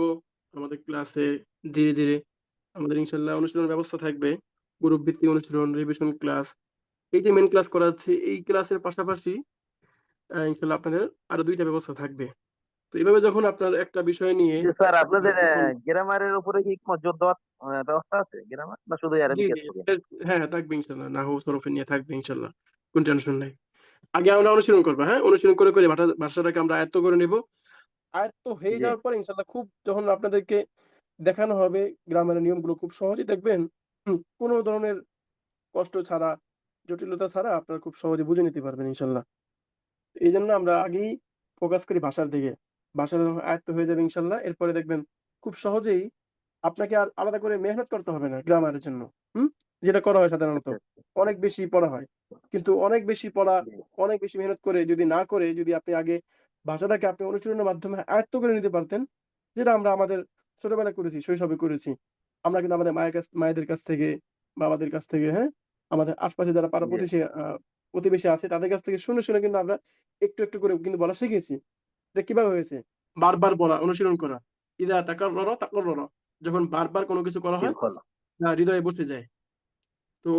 আমাদের ক্লাসে, ধীরে ধীরে আমাদের ইনশাআল্লাহ অনুশীলনের ব্যবস্থা থাকবে। গ্রুপ ভিত্তিক অনুশীলন, রিভিশন ক্লাস। এই যে মেইন ক্লাস করাচ্ছি, এই ক্লাসের পাশাপাশি ইনশাআল্লাহ আপনাদের আরো ২ টা ব্যবস্থা থাকবে। তো এভাবে যখন আপনার একটা বিষয় নিয়ে যে স্যার আপনাদের যখন, গ্রামারের উপরে কি কোনো জোর দেওয়ার ব্যবস্থা আছে গ্রামার না শুধু জি, অ্যারাবিক জি, হবে হ্যাঁ, হ্যাঁ, থাকবে ইনশাআল্লাহ। নাহু সরফে নিয়ে থাকবে ইনশাআল্লাহ। কোন টেনশন নাই। আগে আমরা অনুশীলন করব, হ্যাঁ? অনুশীলন করে, করে ভাষাটাকে আমরা আয়ত্ত করে নিব। আয়ত্ত হয়ে জি যাওয়ার পরে ইনশাআল্লাহ খুব যখন আপনাদেরকে দেখানো হবে গ্রামারের নিয়মগুলো, খুব সহজেই দেখবেন কোনো ধরনের কষ্ট ছাড়া, জটিলতা ছাড়া আপনারা খুব সহজে বুঝে নিতে পারবেন ইনশাল্লাহ। এই জন্য আমরা আগেই ফোকাস করি ভাষার দিকে। ভাষা যখন আয়ত্ত হয়ে যাবে ইনশাল্লাহ, এরপরে দেখবেন খুব সহজেই আপনাকে আর আলাদা করে মেহনত করতে হবে না গ্রামারের জন্য। হুম? যেটা করা হয় সাধারণত। আচ্ছা অনেক বেশি পড়া হয়। কিন্তু অনেক বেশি পড়া, জি অনেক বেশি মেহনত করে যদি না করে যদি আপনি আগে ভাষাটাকে আপনি অনুশীলনের মাধ্যমে আয়ত্ত করে নিতে পারতেন, যেটা আমরা আমাদের ছোটবেলায় করেছি, শৈশবে করেছি। আমরা কিন্তু আমাদের মায়েদের কাছ থেকে, বাবাদের কাছ থেকে, হ্যাঁ? আমাদের আশপাশে যারা পাড়া জি প্রতিবেশী আছে তাদের কাছ থেকে শুনে, শুনে কিন্তু আমরা একটু, একটু করে কিন্তু বলা শিখেছি। এটা কিভাবে হয়েছে? বারবার বলা, অনুশীলন করা। ইদা তাকাররারা তাকাররারা। যখন বারবার কোনো কিছু করা হয়, ইরফান হৃদয়ে বসে যায়। তো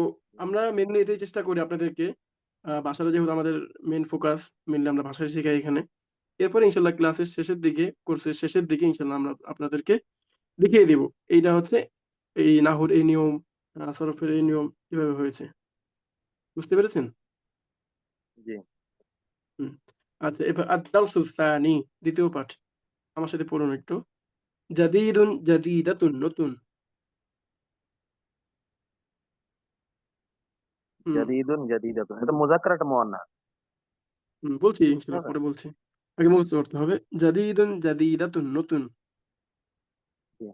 আমরা মেইনলি এটাই চেষ্টা করি আপনাদেরকে, ভাষাটা যেহেতু আমাদের মেইন ফোকাস, মেইনলি আমরা ভাষাই শিখাই এখানে। এরপরে ইনশাআল্লাহ ক্লাসের শেষের দিকে, কোর্সের শেষের দিকে ইনশাআল্লাহ আমরা আপনাদেরকে দেখিয়ে দিব। এইটা হচ্ছে এই নাহর এই নিয়ম, সরফের এই নিয়ম কিভাবে হয়েছে। বুঝতে পেরেছেন? জি হুম। আচ্ছা, এবার আদ-দারসু সানি, দ্বিতীয় পাঠ। আমার সাথে পড়ুন একটু। জাদিদুন জাদিদাতুন, নতুন। হুম, জাদিদুন জাদিদাতুন এটা মুযাক্কার একটা মুয়ান্নাস বলছি ঠিক ইনশাআল্লাহ আছে পরে বলছি। আগে মুখস্থ করতে হবে। জাদিদুন জাদিদাতুন, নতুন। জি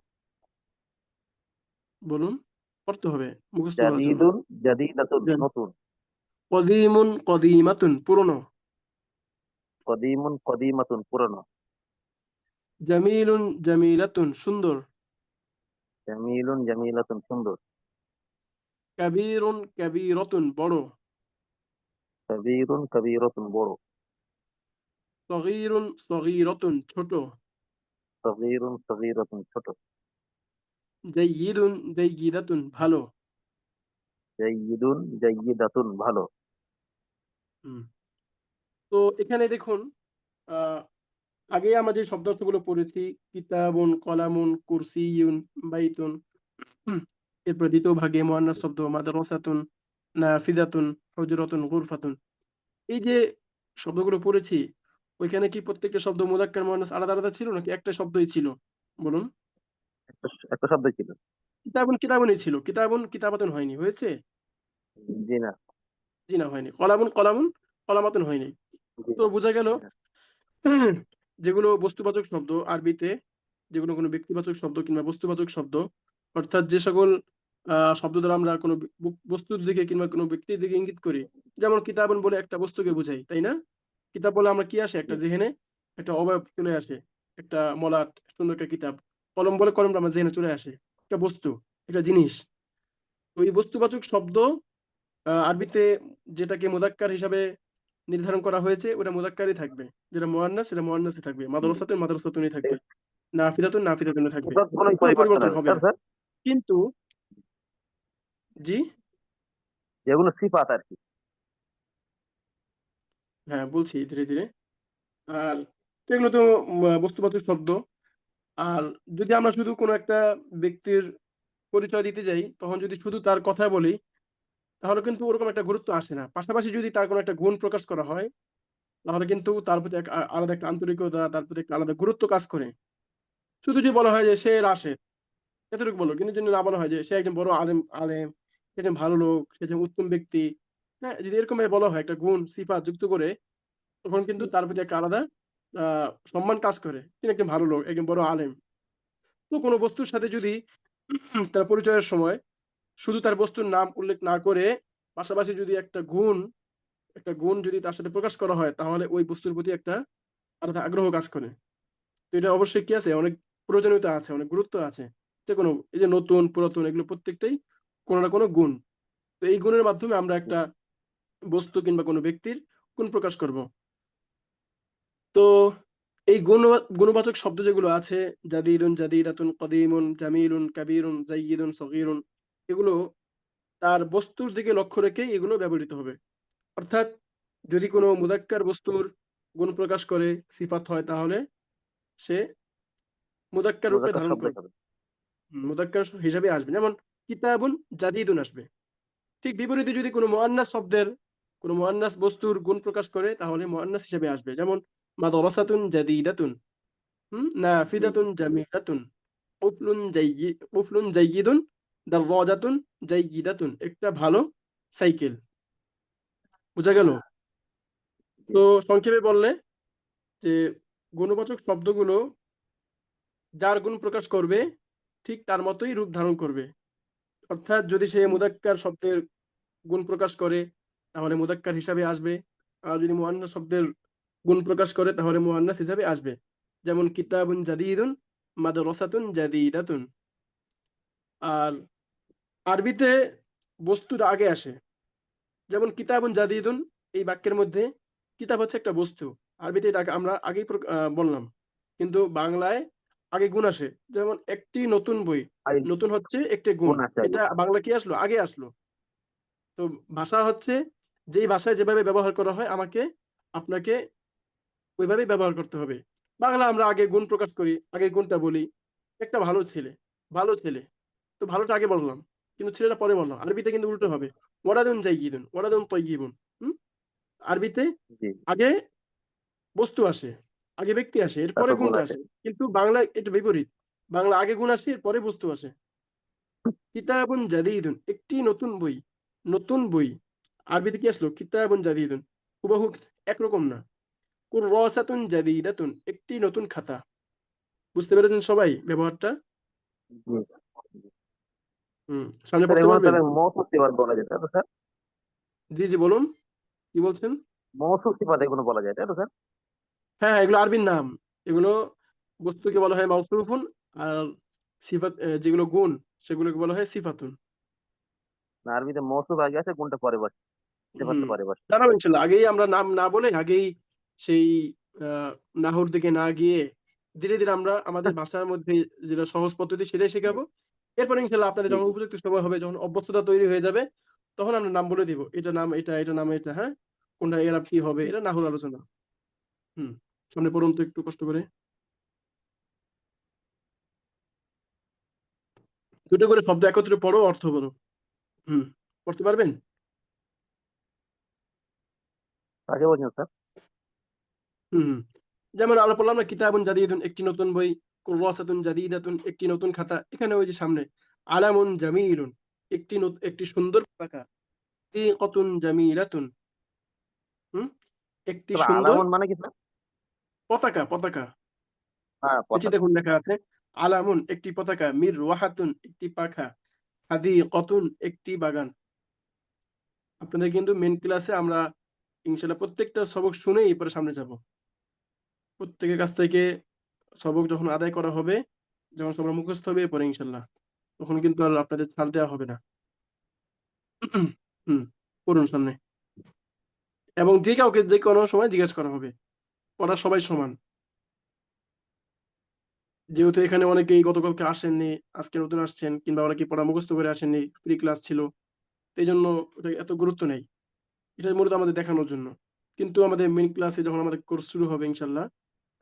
বলুন। পড়তে হবে মুখস্থ করার জন্য। জাদিদুন জাদিদাতুন জান। নতুন কদিমুন কদিমাতুন, পুরনো। কদিমুন কদিমাতুন পুরানো জামিলুন জামিলাতুন, সুন্দর। জামিলুন জামিলাতুন সুন্দর কাবীরুন কাবীরাতুন, বড়। কবিরুন কবিরাতুন বড় সগীরুন সগীরাতুন, ছোট। সগীরুন সগীরাতুন ছোট জাইয়িদুন জাইয়িদাতুন, ভালো। জাইয়িদুন জাইয়িদাতুন ভালো হুম। তো এখানে দেখুন, আহ আগে আমরা যে শব্দ অর্থগুলো পড়েছি, কিতাবুন, কলামুন, কুরসিয়ুন, বাইতুন। হুম। এরপর দ্বিতীয় ভাগে মুয়ান্নাস শব্দ মাদ্রাসাতুন, নাফিদাতুন, হুজরাতুন, গুরফাতুন। এই যে শব্দগুলো পড়েছি, ওইখানে কি প্রত্যেকটা শব্দ মুযাক্কার মুয়ান্নাস আলাদা আলাদা ছিল নাকি একটা শব্দই ছিল? বলুন। একটা শব্দ ছিল কিতাবুন কিতাবুনই ছিল। কিতাবুন কিতাবাতুন হয়নি। হয়েছে? জি না জি না, হয়নি। কলামুন কলামুন কলামাতুন হয়নি। জি তো বোঝা গেল না যেগুলো বস্তুবাচক শব্দ আরবিতে, যেগুলো কোনো ব্যক্তিবাচক শব্দ কিংবা বস্তুবাচক শব্দ, অর্থাৎ যে সকল শব্দ দ্বারা আমরা কোনো বস্তুর দিকে কিংবা কোনো ব্যক্তির দিকে ইঙ্গিত করি, যেমন কিতাবুন বলে একটা বস্তুকে বোঝাই, তাই না? কিতাব বলে আমরা কি আসে জি একটা জেহেনে, একটা অবয়ব চলে আসে, একটা মলাট, সুন্দর একটা কিতাব। কলম বলে কলমটা আমার জেহেনে চলে আসে, একটা বস্তু, একটা জিনিস। তো এই বস্তুবাচক শব্দ আরবিতে যেটাকে মুযাক্কার হিসাবে নির্ধারণ করা হয়েছে ওটা মুযাক্কারই থাকবে, যেটা মুয়ান্নাস সেটা মুয়ান্নাসই থাকবে, মাদ্রাসাতুন মাদ্রাসাতুনই থাকবে, নাফিদাতুন নাফিদাতুনই থাকবে। এটার কোনো কোনো পরিবর্তন পরিবর্তন হবে হবে স্যার না। স্যার কিন্তু জি, যেগুলো সিফাত আর কি হ্যাঁ বলছি ধীরে ধীরে। আর তো এগুলো তো বস্তুবাচক শব্দ। আর যদি আমরা শুধু কোনো একটা ব্যক্তির পরিচয় দিতে যাই, তখন যদি শুধু তার কথা বলি, তাহলে কিন্তু ওরকম একটা গুরুত্ব আসে না। পাশাপাশি যদি তার কোনো একটা গুণ প্রকাশ করা হয়, তাহলে কিন্তু তার প্রতি এক আলাদা একটা আন্তরিকতা, তার প্রতি একটা আলাদা গুরুত্ব কাজ করে। শুধু যদি বলা হয় যে সে রাশেদ, এতটুকু বললো, কিন্তু যদি না বলা হয় যে সে একজন বড় আলেম, সে একজন ভালো লোক, সে একজন উত্তম ব্যক্তি, হ্যাঁ, যদি এরকম ভাবে বলা হয় একটা গুণ সিফাত যুক্ত করে, তখন কিন্তু তার প্রতি একটা আলাদা সম্মান কাজ করে। তিনি একজন ভালো লোক, একজন বড় আলেম। তো কোনো বস্তুর সাথে যদি তার পরিচয়ের সময় শুধু তার বস্তুর নাম উল্লেখ না করে পাশাপাশি যদি একটা গুণ যদি তার সাথে প্রকাশ করা হয়, তাহলে ওই বস্তুর প্রতি একটা আলাদা আগ্রহ কাজ করে। তো এটা অবশ্যই কি আছে, অনেক প্রয়োজনীয়তা আছে, অনেক গুরুত্ব আছে। যে কোনো এই যে নতুন পুরাতন এগুলো প্রত্যেকটাই কোনো না কোনো গুণ। তো এই গুণের মাধ্যমে আমরা একটা বস্তু কিংবা কোনো ব্যক্তির গুণ প্রকাশ করব। তো এই গুণবাচক শব্দ যেগুলো আছে, জাদিদুন জাদিদাতুন কদিমুন জামিলুন কাবীরুন জাইয়িদুন সগীরুন, এগুলো তার বস্তুর দিকে লক্ষ্য রেখে এগুলো ব্যবহৃত হবে। অর্থাৎ যদি কোনো মুযাক্কার বস্তুর গুণ প্রকাশ করে সিফাত হয়, তাহলে সে মুযাক্কার রূপে মুযাক্কার ধারণ শব্দ করবে, হবে মুযাক্কার হিসাবে আসবে। যেমন কিতাবুন জাদিদুন আসবে। ঠিক বিপরীতে যদি কোনো মুয়ান্নাস বস্তুর গুণ প্রকাশ করে, তাহলে মুয়ান্নাস হিসেবে আসবে। যেমন মাদ্রাসাতুন জাদিদাতুন, জি জি নাফিদাতুন জামিলাতুন, কুফলুন জাইয়িদুন দাররাজাতুন জাইয়িদাতুন, একটা ভালো সাইকেল। বোঝা গেল? তো সংক্ষেপে বললে যে গুণবাচক শব্দগুলো যার গুণ প্রকাশ করবে ঠিক তার মতোই রূপ ধারণ করবে। অর্থাৎ যদি সে মুদাক্কার শব্দের গুণ প্রকাশ করে তাহলে মুদাক্কার হিসাবে আসবে, আর যদি মুআন্নাস শব্দের গুণ প্রকাশ করে তাহলে মুআন্নাস হিসাবে আসবে। যেমন কিতাবুন জাদিদুন মাদ্রাসাতুন জাদিদাতুন। আর আরবিতে বস্তুর আগে আসে, যেমন কিতাবুন জাদিদুন, এই বাক্যের মধ্যে কিতাব হচ্ছে একটা বস্তু, আরবিতে এটাকে আমরা আগেই বললাম, কিন্তু বাংলায় আগে গুণ আসে। যেমন একটি নতুন বই, আই নতুন হচ্ছে একটি গুণ, গুণ আছে আগে। এটা বাংলা কি আসলো? আগে আসলো। তো ভাষা হচ্ছে যেই ভাষায় যেভাবে ব্যবহার করা হয় আমাকে আপনাকে ওইভাবেই ব্যবহার করতে হবে। বাংলা আমরা আগে গুণ প্রকাশ করি, আগে গুণটা বলি, একটা ভালো ছেলে, ভালো ছেলে, তো ভালোটা আগে বললাম কিন্তু ছেলেটা পরে বললাম। আরবিতে কিন্তু উল্টো হবে, ওয়ালাদুন জাইয়িদুন ওয়ালাদুন তাইয়িবুন। আরবিতে জি, আগে বস্তু আসে, আগে ব্যক্তি আসে, এরপরে তারপর গুণ গুণটা আছে। আসে। কিন্তু বাংলায় এটা বিপরীত, বাংলা আগে গুণ আসে এরপরে বস্তু আসে। কিতাবুন জাদিদুন, একটি নতুন বই, নতুন বই, আরবিতে কি আসলো? কিতাবুন জাদিদুন, হুবহু একরকম না। কুররাসাতুন জাদিদাতুন, একটি নতুন খাতা। বুঝতে পেরেছেন সবাই ব্যবহারটা? জি সামনে স্যার, পড়তে এগুলো পারবেন? তাহলে মৌসুফ সিফাত বলা যায়, তাই তো স্যার? জি জি বলুন, কি বলছেন? মৌসুফ সিফাত এগুলো বলা যায়, তাই তো স্যার? হ্যাঁ হ্যাঁ, এগুলো আরবির নাম। এগুলো বস্তুকে বলা হয় মাউসুফুন, আর সিফাত যেগুলো গুণ সেগুলোকে বলা হয় সিফাতুন। না, আরবিতে মৌসুফ আগে আছে, গুণটা পরে বসে, সিফাতটা হুম, পরে বসে। জানাবো ইনশাল্লাহ। আগেই আমরা নাম না বলে আগেই সেই নাহুর দিকে না গিয়ে ধীরে ধীরে আমরা আমাদের ভাষার মধ্যে যেটা সহজ পদ্ধতি সেটাই শেখাবো। এরপর ইনশাল্লাহ আপনাদের জি যখন জি উপযুক্ত সময় হবে, যখন অভ্যস্ততা তৈরি হয়ে যাবে, তখন আমরা নাম বলে দিব, এটা নাম এটা, এটা নাম এটা, হ্যাঁ, কোনটা এরাব কি হবে, এটা নাহুর আলোচনা। হুম, সামনে পড়ুন তো একটু কষ্ট করে, দুটো করে শব্দ একত্রে পড়ো, অর্থ বলো। হুম, পড়তে পারবেন? আগে বলছেন স্যার। হুম হুম। যেমন আমরা বললাম না, কিতাবুন জাদিদুন, একটি নতুন বই, কুররাসাতুন জাদিদাতুন, একটি নতুন খাতা। এখানে ওই যে সামনে আলামুন জামিলুন, একটি সুন্দর পতাকা, কতুন জামিলাতুন, হুম, একটি তবে সুন্দর আলামুন মানে কি স্যার? পতাকা, পতাকা। হ্যাঁ, নিচে পতাকা। দেখুন লেখা আছে আলামুন, একটি পতাকা, মির ওয়াহাতুন, একটি পাখা, হাদি কতুন, একটি বাগান। আপনাদের কিন্তু মেন ক্লাসে আমরা ইনশাল্লাহ প্রত্যেকটা সবক শুনেই এরপরে সামনে যাব। প্রত্যেকের কাছ থেকে সবক যখন আদায় করা হবে, যখন সবার মুখস্থ হবে এরপরে ইনশাল্লাহ, তখন কিন্তু আর আপনাদের ছাড় দেওয়া হবে না। হুম, পড়ুন সামনে। এবং যে কাউকে যে কোনো সময় জিজ্ঞেস করা হবে, পড়া সবাই সমান। যেহেতু এখানে অনেকেই গতকালকে আসেননি, আজকে নতুন আসছেন, কিংবা অনেকেই পড়া মুখস্থ করে আসেননি, ফ্রি ক্লাস ছিল, এই জন্য এটা এত গুরুত্ব নেই। এটা মূলত আমাদের দেখানোর জন্য। কিন্তু আমাদের মেইন ক্লাসে যখন আমাদের কোর্স শুরু হবে ইনশাল্লাহ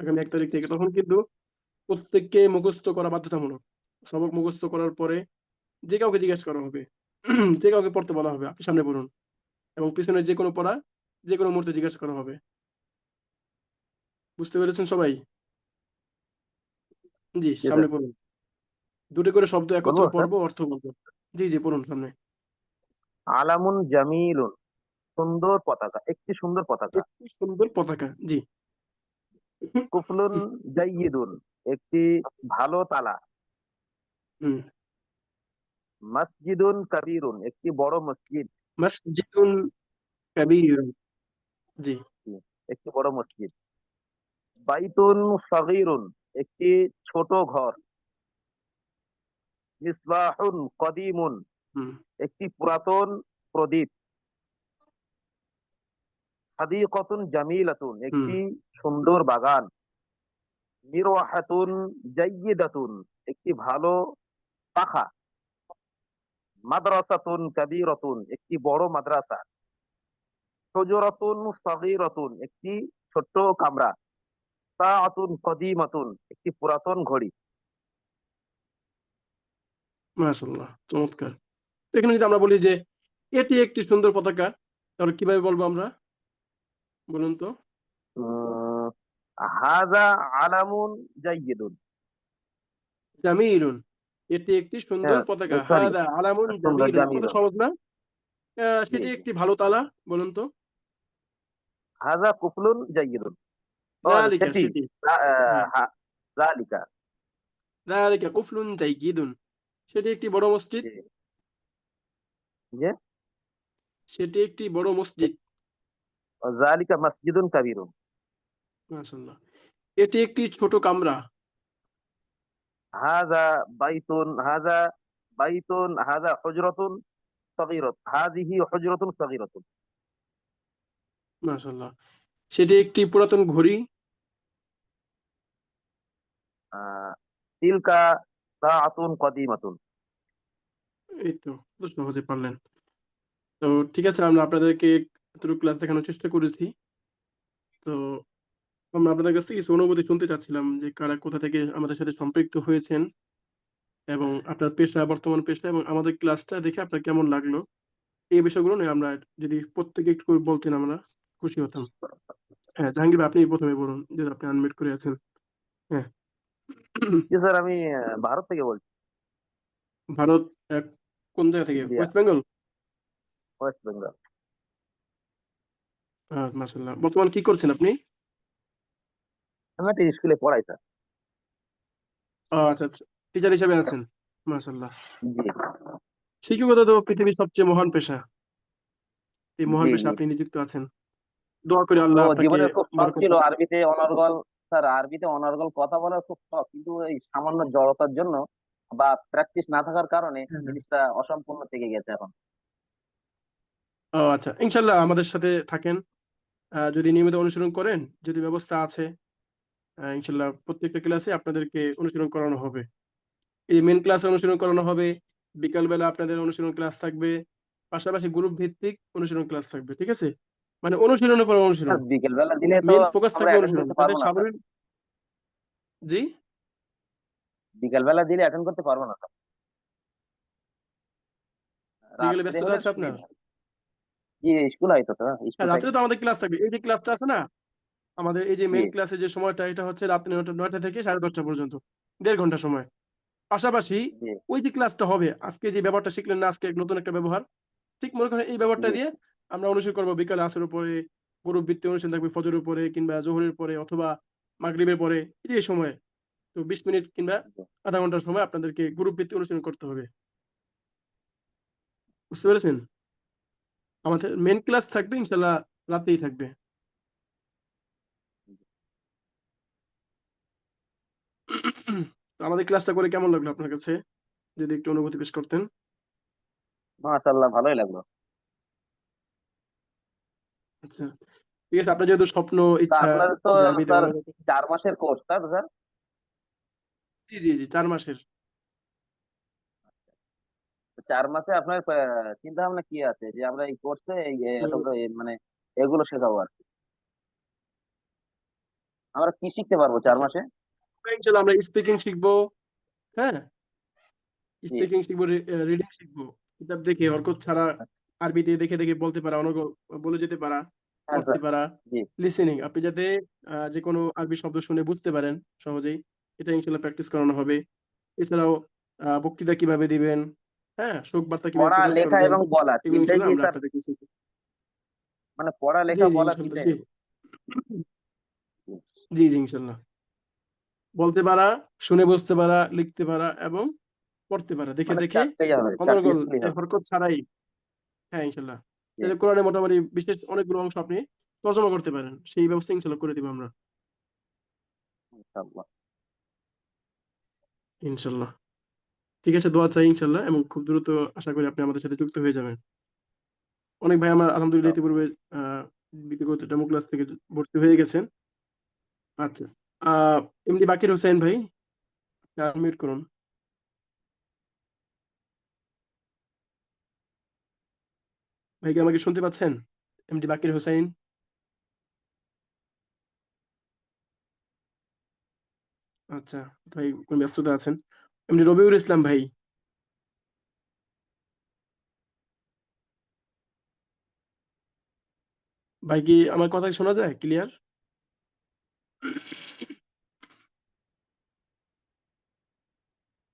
আগামী 1 তারিখ থেকে, তখন কিন্তু প্রত্যেককে মুখস্থ করা বাধ্যতামূলক। সবক মুখস্থ করার পরে যে কাউকে জিজ্ঞেস করা হবে, যে কাউকে পড়তে বলা হবে, আপনি সামনে পড়ুন, এবং পিছনে যে কোনো পড়া যে কোনো মুহূর্তে জিজ্ঞাসা করা হবে। বুঝতে পেরেছেন সবাই? জি, জি সামনে স্যার। পড়ুন। দুটো করে শব্দ বলবো একত্রে স্যার? পড়বো, অর্থ বলবো। জি জি পড়ুন সামনে। আলামুন জামিলুন, সুন্দর পতাকা, একটি সুন্দর পতাকা। একটি সুন্দর পতাকা, জি। কুফলুন জাইয়িদুন, একটি ভালো তালা। হুম, মসজিদুন কাবীরুন, একটি বড় মসজিদ। মসজিদুন কাবীর, জি। জি, একটি বড় মসজিদ। বাইতুন সাগীরুন, একটি ছোট ঘর। মিসবাহুন কদিমুন, হুম একটি পুরাতন প্রদীপ। হাদিকাতুন জামিলাতুন, হুম একটি সুন্দর বাগান। মিরওয়াহাতুন জাইয়িদাতুন, একটি ভালো পাখা। মাদ্রাসাতুন কাবীরাতুন, একটি বড় মাদ্রাসা। হুজরাতুন সাগীরাতুন, একটি ছোট্ট কামরা। সাআতুন কদিমাতুন, একটি পুরাতন ঘড়ি। মাশাআল্লাহ, চমৎকার। তো এখানে যদি আমরা বলি যে এটি একটি সুন্দর পতাকা, তাহলে কিভাবে বলবো আমরা, বলুন তো? উম, হাযা আলামুন জাইয়িদুন। জামিলুন, এটি একটি সুন্দর হ্যাঁ পতাকা। সরি, হাদা আলামুন সুন্দর জামিলুন, কত জামিলুন। সহজ না? জি সেটি জি। একটি ভালো তালা, বলুন তো। হাজা কুফলুন জাইয়িদুন। ও যালিকা, সেটি। সেটি। হ্যাঁ, যালিকা। যালিকা কুফলুন জাইয়িদুন, সেটি একটি বড় মসজিদ। জি। যে সেটি একটি বড় মসজিদ। যালিকা মসজিদুন কাবীরুন। মাশাআল্লাহ। এটি একটি ছোট কামরা। হাযা হাযা হাযা হুজরাতুন সগীরাত, হাযিহি হুজরাতুন সগীরাতুন। মাশাআল্লাহ। সেটি একটি পুরাতন ঘড়ি। আ তিলকা সাআতুন কদিমাতুন। এই তো, কত সহজে পারলেন। তো ঠিক আছে, আমরা আপনাদেরকে এতটুকু ক্লাস দেখানোর চেষ্টা করেছি। তো আমরা আপনাদের কাছ থেকে কিছু অনুভূতি শুনতে চাচ্ছিলাম যে কারা কোথা থেকে আমাদের সাথে সম্পৃক্ত হয়েছেন এবং আপনার পেশা, বর্তমান পেশা এবং আমাদের ক্লাসটা দেখে আপনার কেমন লাগলো? এই বিষয়গুলো নিয়ে আমরা যদি প্রত্যেকে একটু করে বলতেন, আমরা খুশি হতাম। হ্যাঁ, জাহাঙ্গীর ভাই, আপনি ১ম এ বলুন, যেহেতু আপনি আনমিউট করে আছেন। হ্যাঁ। জি স্যার, আমি ভারত থেকে বলছি। ভারত, কোন জায়গা থেকে? India, West Bengal? West Bengal. মাশাআল্লাহ। বর্তমানে কি করছেন আপনি? আমি একটা স্কুলে পড়াই স্যার। আচ্ছা, আচ্ছা। টিচার হিসেবে আছেন। মাশাআল্লাহ। জি শিক্ষকতা তো পৃথিবীর সবচেয়ে মহান পেশা। এই মহান জি পেশা জি। আপনি নিযুক্ত আছেন। দোয়া করি তো আল্লাহ আপনাকে জীবনের খুব শখ বরকত ছিল দান। আরবিতে অনর্গল। স্যার আরবিতে অনর্গল কথা বলার খুব শখ, কিন্তু এই সামান্য জড়তার জন্য বা প্র্যাকটিস না থাকার কারণে হ্যাঁ, হ্যাঁ। জিনিসটা অসম্পূর্ণ থেকে গেছে এখন। ও আচ্ছা। ইনশাআল্লাহ আমাদের সাথে থাকেন। যদি নিয়মিত অনুসরণ করেন, যদি ব্যবস্থা আছে, ইনশাআল্লাহ প্রত্যেকটা ক্লাসে আপনাদেরকে অনুসরণ করানো হবে। এই মেইন ক্লাসে অনুসরণ করানো হবে। বিকালবেলা আপনাদের অনুশীলন ক্লাস থাকবে। পাশাপাশি গ্রুপ ভিত্তিক অনুশীলন ক্লাস থাকবে। ঠিক আছে? মানে অনুশীলনের পর স্যার অনুশীলন। বিকেল বেলা দিলে তো মেইন ফোকাস আমরা থাকবে অ্যাটেন্ড অনুশীলন। করতে যাতে পারবো না স্যার। সাবলীল। জি? বিকেল বেলা দিলে অ্যাটেন্ড করতে পারবো না স্যার। বিকেলে রাত্রে ব্যস্ততা হলে আছে আপনার? সুবিধা। জি স্কুল হয় তো স্যার, স্কুল হ্যাঁ, থাকে। রাত্রে তো আমাদের ক্লাস থাকবে। এই যে ক্লাসটা আছে না? আমাদের এই যে জি মেইন ক্লাসের যে সময়টা, এটা হচ্ছে রাত্রি ৯টা থেকে 10:30 পর্যন্ত। ১.৫ ঘন্টা সময়। পাশাপাশি জি ওই যে ক্লাসটা হবে, আজকে যে ব্যবহারটা শিখলেন না, আজকে নতুন একটা ব্যবহার। ঠিক মনে করেন এই ব্যবহারটা জি দিয়ে আমরা অনুশীলন করব বিকালে আসরের পরে, গ্রুপ ভিত্তিক অনুষ্ঠান থাকবে ফজরের পরে কিংবা জোহরের পরে অথবা মাগরিবের পরে। এই যে এই সময়ে। তো ২০ মিনিট কিংবা জি। আধা ঘন্টার সময় আপনাদেরকে গ্রুপ ভিত্তিক অনুশীলন করতে হবে। বুঝতে পেরেছেন? আমাদের মেইন ক্লাস থাকবে ইনশাআল্লাহ রাতেই থাকবে। তো আমাদের ক্লাসটা করে কেমন লাগলো আপনার কাছে? যদি একটু অনুভূতি পেশ করতেন। মাশাআল্লাহ, ভালোই লাগলো। আচ্ছা। ঠিক আছে, আপনার যেহেতু স্বপ্ন, তা ইচ্ছা আপনাদের তো যে আরবিতে স্যার অনার্স। 4 মাসের কোর্স, তাই তো স্যার? জি, জি, জি, ৪ মাসের। 4 মাসে আপনার চিন্তা ভাবনা কি আছে যে আমরা এই কোর্সে হুম। এতগুলো মানে এগুলো শেখাবো আর কি? আমরা কি শিখতে পারবো চার আচ্ছা। মাসে ইনশাআল্লাহ আমরা স্পিকিং শিখবো। হ্যাঁ? জি স্পিকিং শিখবো, রিডিং শিখবো। কিতাব দেখে হরকত ছাড়া আরবিতে দেখে, দেখে বলতে পারা, অনর্গল বলে যেতে পারা, হ্যাঁ পড়তে স্যার। পারা। জি লিসেনিং, আপনি যাতে যেকোনো আরবি শব্দ শুনে বুঝতে পারেন সহজেই। এটা ইনশাআল্লাহ প্র্যাকটিস করানো হবে। এছাড়াও বক্তৃতা কিভাবে দিবেন, হ্যাঁ? শোক বার্তা কিভাবে পড়া প্রকাশ লেখা করবেন, এবং বলা এগুলো তিনটাই ইনশাআল্লাহ কি আমরা স্যার? আপনাদেরকে শিখব। মানে পড়া জি, লেখা জি, বলা ইনশাআল্লাহ। তিনটাই জি। হবে? জি, জি, ইনশাআল্লাহ। বলতে পারা, শুনে বুঝতে পারা, লিখতে পারা এবং পড়তে পারা। দেখে, মানে দেখে চারটেই হবে, চারটে অনর্গল স্কুলই হবে? হরকত ছাড়াই। হ্যাঁ, ইনশাআল্লাহ। জি যাতে কোরআনের মোটামুটি বিশেষ অনেকগুলো অংশ আপনি তর্জমা করতে পারেন। সেই ব্যবস্থা ইনশাআল্লাহ করে দিব আমরা। ইনশাআল্লাহ। ইনশাআল্লাহ। ঠিক আছে, দোয়া চাই ইনশাআল্লাহ এবং খুব দ্রুত আশা করি আপনি আমাদের সাথে যুক্ত হয়ে যাবেন। অনেক ভাই আমার আলহামদুলিল্লাহ ইনশাআল্লাহ। ইতিপূর্বে আ ব্যক্তিগত ডেমো ক্লাস থেকে ভর্তি হয়ে গেছেন। আচ্ছা। আ এমডি বাকির হোসেন ভাই, আনমিউট করুন। ভাই কি আমাকে শুনতে পাচ্ছেন? এমডি বাকির হোসাইন? আচ্ছা, ভাই কোন ব্যস্ততা আছেন। এমডি রবিউল ইসলাম ভাই, ভাই কি আমার কথা শোনা যায় ক্লিয়ার?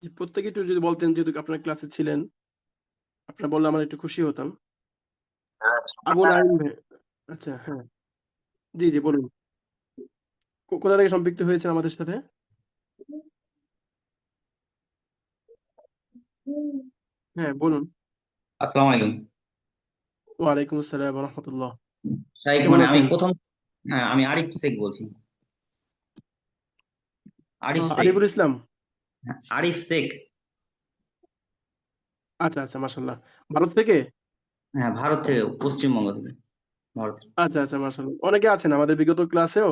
জি, প্রত্যেকে একটু যদি বলতেন, যেহেতু আপনার ক্লাসে ছিলেন, আপনারা বললে আমার একটু খুশি হতাম। আবু নাঈম ভাই। আচ্ছা, হ্যাঁ। জি, জি, বলুন। কোথা থেকে সম্পৃক্ত হয়েছেন আমাদের সাথে? হ্যাঁ, বলুন। আসসালামু আলাইকুম। ওয়ালাইকুম আসসালাম ওয়া রাহমাতুল্লাহ। শাইখ, কেমন মানে আমি আছেন? প্রথম, হ্যাঁ, আমি আরিফ শেখ বলছি। আরিফ শেখ। আরিফুল ইসলাম? হ্যাঁ, আরিফ শেখ। আচ্ছা, আচ্ছা, মাশাআল্লাহ। ভারত থেকে? হ্যাঁ, ভারত থেকে, পশ্চিমবঙ্গ থেকে, ভারত। আচ্ছা, আচ্ছা, মাশাআল্লাহ। অনেকে আছেন আমাদের বিগত ক্লাসেও,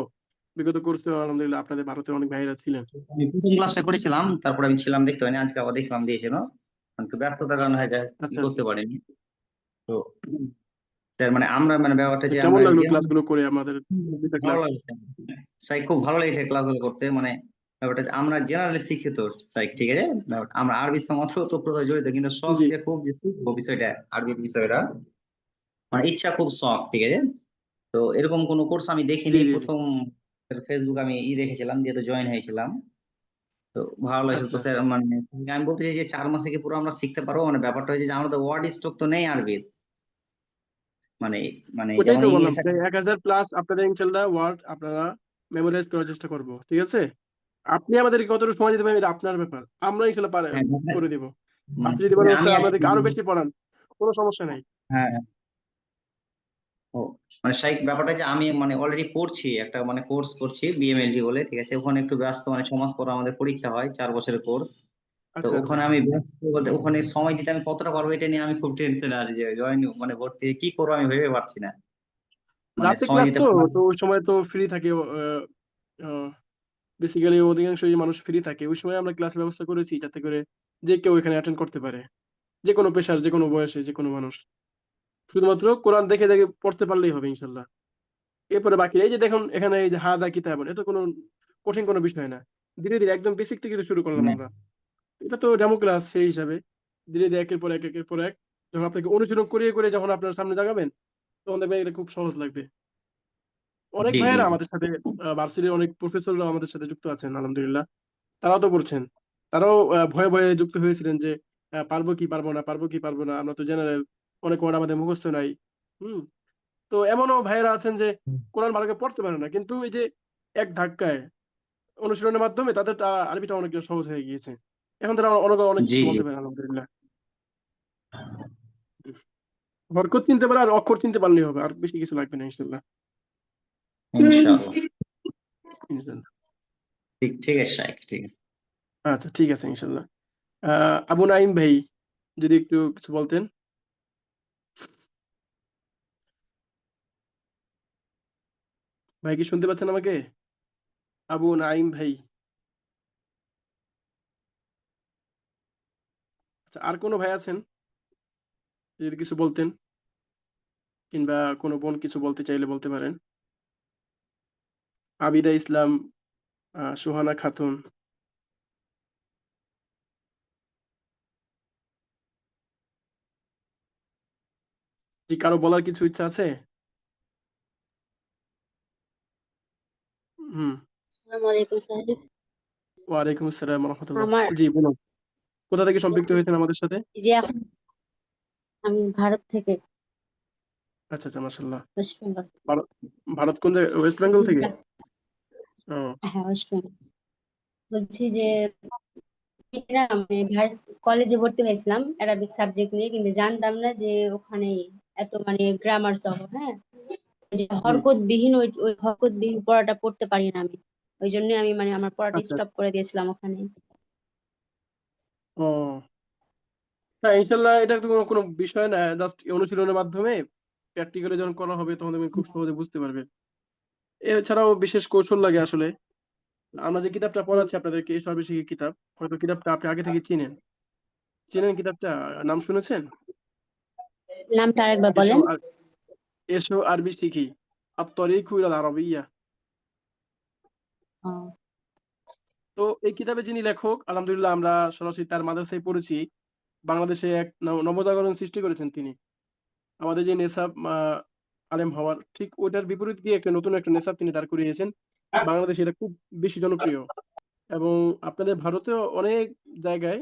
বিগত কোর্সেও আলহামদুলিল্লাহ আপনাদের ভারতের অনেক ভাইরা ছিলেন। আমি প্রথম ক্লাসটা করেছিলাম, তারপরে আমি ছিলাম দেখতে পাইনি, আজকে আবার দেখলাম দিয়েছিল, একটু ব্যস্ততার কারণে হয়তো আচ্ছা, করতে আচ্ছা। পারিনি। তো স্যার, মানে আমরা মানে ব্যাপারটা আচ্ছা, যে কেমন আমরা লাগলো যে ক্লাসগুলো করে আমাদের কম্পিউটার ভালো ক্লাস? লাগছে। স্যার, খুব ভালো লেগেছে ক্লাসগুলো করতে, মানে ব্যাপারটা যে আমরা জেনারেলি শিক্ষিত স্যার, ঠিক আছে, ব্যাপারটা আমরা আরবির সঙ্গে ওতপ্রোত জড়িত, কিন্তু শখ জি, যে খুব যে শিখবো বিষয়টা, আরবির বিষয়টা, মানে ইচ্ছা খুব শখ, ঠিক আছে। তো এরকম কোনো কোর্স আমি জি, দেখিনি, জি, জি। প্রথম ফেসবুক আমি দেখেছিলাম, দিয়ে তো জয়েন হয়েছিলাম। তো ভালো লাগছে। তো আচ্ছা, স্যার, মানে আমি বলতে চাই যে 4 মাসে কি পুরো আমরা শিখতে পারবো? মানে ব্যাপারটা হচ্ছে যে আমাদের ওয়ার্ড স্টক তো নেই আরবির, মানে মানে ওটাই যেমন তো বললাম ইংলিশ। যে 1000 প্লাস আপনাদের ইনশাল্লাহ ওয়ার্ড আপনারা মেমোরাইজ করার চেষ্টা করব, ঠিক আছে? আপনি আমাদেরকে কতটুকু সময় দিতে পারেন এটা আপনার ব্যাপার, আমরা ইনশাল্লাহ হ্যাঁ, করে দিব। মানে আপনি যদি বলেন আমি স্যার আসলে, আমাদেরকে আরো বেশি পড়ান, কোনো সমস্যা নাই। হ্যাঁ, হ্যাঁ, ও, মানে সেই ব্যাপারটা যে আমি মানে অলরেডি পড়ছি, একটা মানে কোর্স করছি বিএমএলটি বলে, ঠিক আছে, ওখানে একটু ব্যস্ত, মানে 6 মাস পর আমাদের পরীক্ষা হয়, 4 বছরের কোর্স। তো আচ্ছা, আচ্ছা। ওখানে আমি ব্যস্ত বলতে, ওখানে সময় দিতে আমি কতটা পারবো এটা নিয়ে আমি খুব টেনশনে আছি, যে জয়েন মানে ভর্তি হয়ে কি করবো আমি ভেবে পারছি না, মানে রাতে সময় ক্লাস দিতে তো পারবো। তো ওই সময় তো ফ্রি থাকে, বেসিক্যালি অধিকাংশই মানুষ ফ্রি থাকে ওই সময়। আমরা ক্লাস ব্যবস্থা করেছি যাতে করে যে কেউ এখানে অ্যাটেন্ড করতে পারে, যে কোনো পেশার, যে কোনো বয়সে, যে কোনো মানুষ। শুধুমাত্র কোরআন দেখে দেখে পড়তে পারলেই হবে ইনশাল্লাহ। এরপরে বাকি এই যে দেখুন এখানে এই যে হাদা কিতাবুন, এটা কোনো কঠিন কোনো বিষয় না। ধীরে ধীরে একদম বেসিক থেকে তো শুরু করলাম হ্যাঁ, আমরা। এটা তো ডেমো ক্লাস, সেই হিসাবে ধীরে ধীরে একের পর এক একের পর এক যখন আপনাকে অনুশীলন করিয়ে করে যখন আপনার সামনে জাগাবেন, তখন দেখবেন এটা খুব সহজ লাগবে। অনেক জি, জি, ভাইয়েরা জি। আমাদের সাথে, ভার্সিটির অনেক প্রফেসররা আমাদের সাথে যুক্ত আছেন আলহামদুলিল্লাহ। তারাও তো করছেন। তারাও ভয়ে ভয়ে যুক্ত হয়েছিলেন যে পারবো কি পারবো না, পারবো কি পারবো না, আমরা তো জেনারেল, অনেক ওয়ার্ড আমাদের মুখস্থ নাই। হুম। তো এমনও ভাইয়েরা আছেন যে কোরআন ভালো করে পড়তে পারে না, কিন্তু এই যে এক ধাক্কায় অনুশীলনের মাধ্যমে তাদের আরবিটা অনেক সহজ হয়ে গিয়েছে। এখন তারা অনেক অনেক জি, কিছু জি, বলতে পারে আলহামদুলিল্লাহ। হরকত চিনতে পারে আর অক্ষর চিনতে পারলেই হবে, আর বেশি কিছু লাগবে না ইনশাল্লাহ। ইনশাআল্লাহ। ইনশাল্লাহ। ঠিক, ঠিক আছে শাইখ, ঠিক আছে। আচ্ছা, ঠিক আছে ইনশাল্লাহ। আবু নাইম ভাই, যদি একটু কিছু বলতেন। ভাই কি শুনতে পাচ্ছেন আমাকে? আবু নাইম ভাই। আচ্ছা, আর কোনো ভাই আছেন যদি কিছু বলতেন, কিংবা কোনো বোন কিছু বলতে চাইলে বলতে পারেন। আবিদা ইসলাম, সুহানা খাতুন। কি কারো বলার কিছু ইচ্ছা আছে? হুম। আসসালামু আলাইকুম স্যার। ওয়ালাইকুম আসসালাম রহমতুল্লাহ। আমার জি, বলুন। কোথা থেকে সম্পৃক্ত হয়েছেন আমাদের সাথে? যে এখন আমি ভারত থেকে, আচ্ছা, আচ্ছা, মাশাআল্লাহ। ওয়েস্ট বেঙ্গল। ভারত, ভারত কোন জায়গায়? ওয়েস্ট বেঙ্গল বলছি থেকে? যে, ও, হ্যাঁ, ওয়েস্ট বেঙ্গল। বলছি যে না, মানে কলেজে ভর্তি হয়েছিলাম অ্যারাবিক সাবজেক্ট নিয়ে, কিন্তু জানতাম না যে ওখানে এত মানে গ্রামার সহ, হ্যাঁ, ওই যে জি। হরকত বিহীন, ওই হরকত বিহীন পড়াটা পড়তে পারি না আমি। ওই জন্য আমি মানে আমার পড়াটা আচ্ছা। স্টপ করে দিয়েছিলাম ওখানে। ও, না ইনশাল্লাহ এটা তো কোনো কোনো বিষয় না, জাস্ট অনুশীলনের মাধ্যমে প্র্যাকটিক্যালি যখন করা হবে তখন তুমি খুব সহজে বুঝতে পারবে। এছাড়াও বিশেষ কৌশল লাগে আসলে। আমরা যে কিতাবটা পড়াচ্ছি আপনাদেরকে, এই সর্বশেষ কিতাব, হয়তো কিতাবটা আপনি আগে থেকে চিনেন। চিনেন কিতাবটা? নাম শুনেছেন? নামটা আরেকবার এসো বলেন। এসো আরবি শিখি, আত-তরিকু ইলাল আরাবিয়্যা। ও, তো এই কিতাবে যিনি লেখক, আলহামদুলিল্লাহ আমরা সরাসরি তার মাদ্রাসায় পড়েছি। বাংলাদেশে এক নবজাগরণ সৃষ্টি করেছেন তিনি। আমাদের যে নেশাব আলেম হওয়ার ঠিক ওইটার বিপরীত গিয়ে একটা নতুন একটা নেশাব তিনি দাঁড় করিয়েছেন। বাংলাদেশে এটা খুব বেশি জনপ্রিয়। এবং আপনাদের ভারতেও অনেক জায়গায়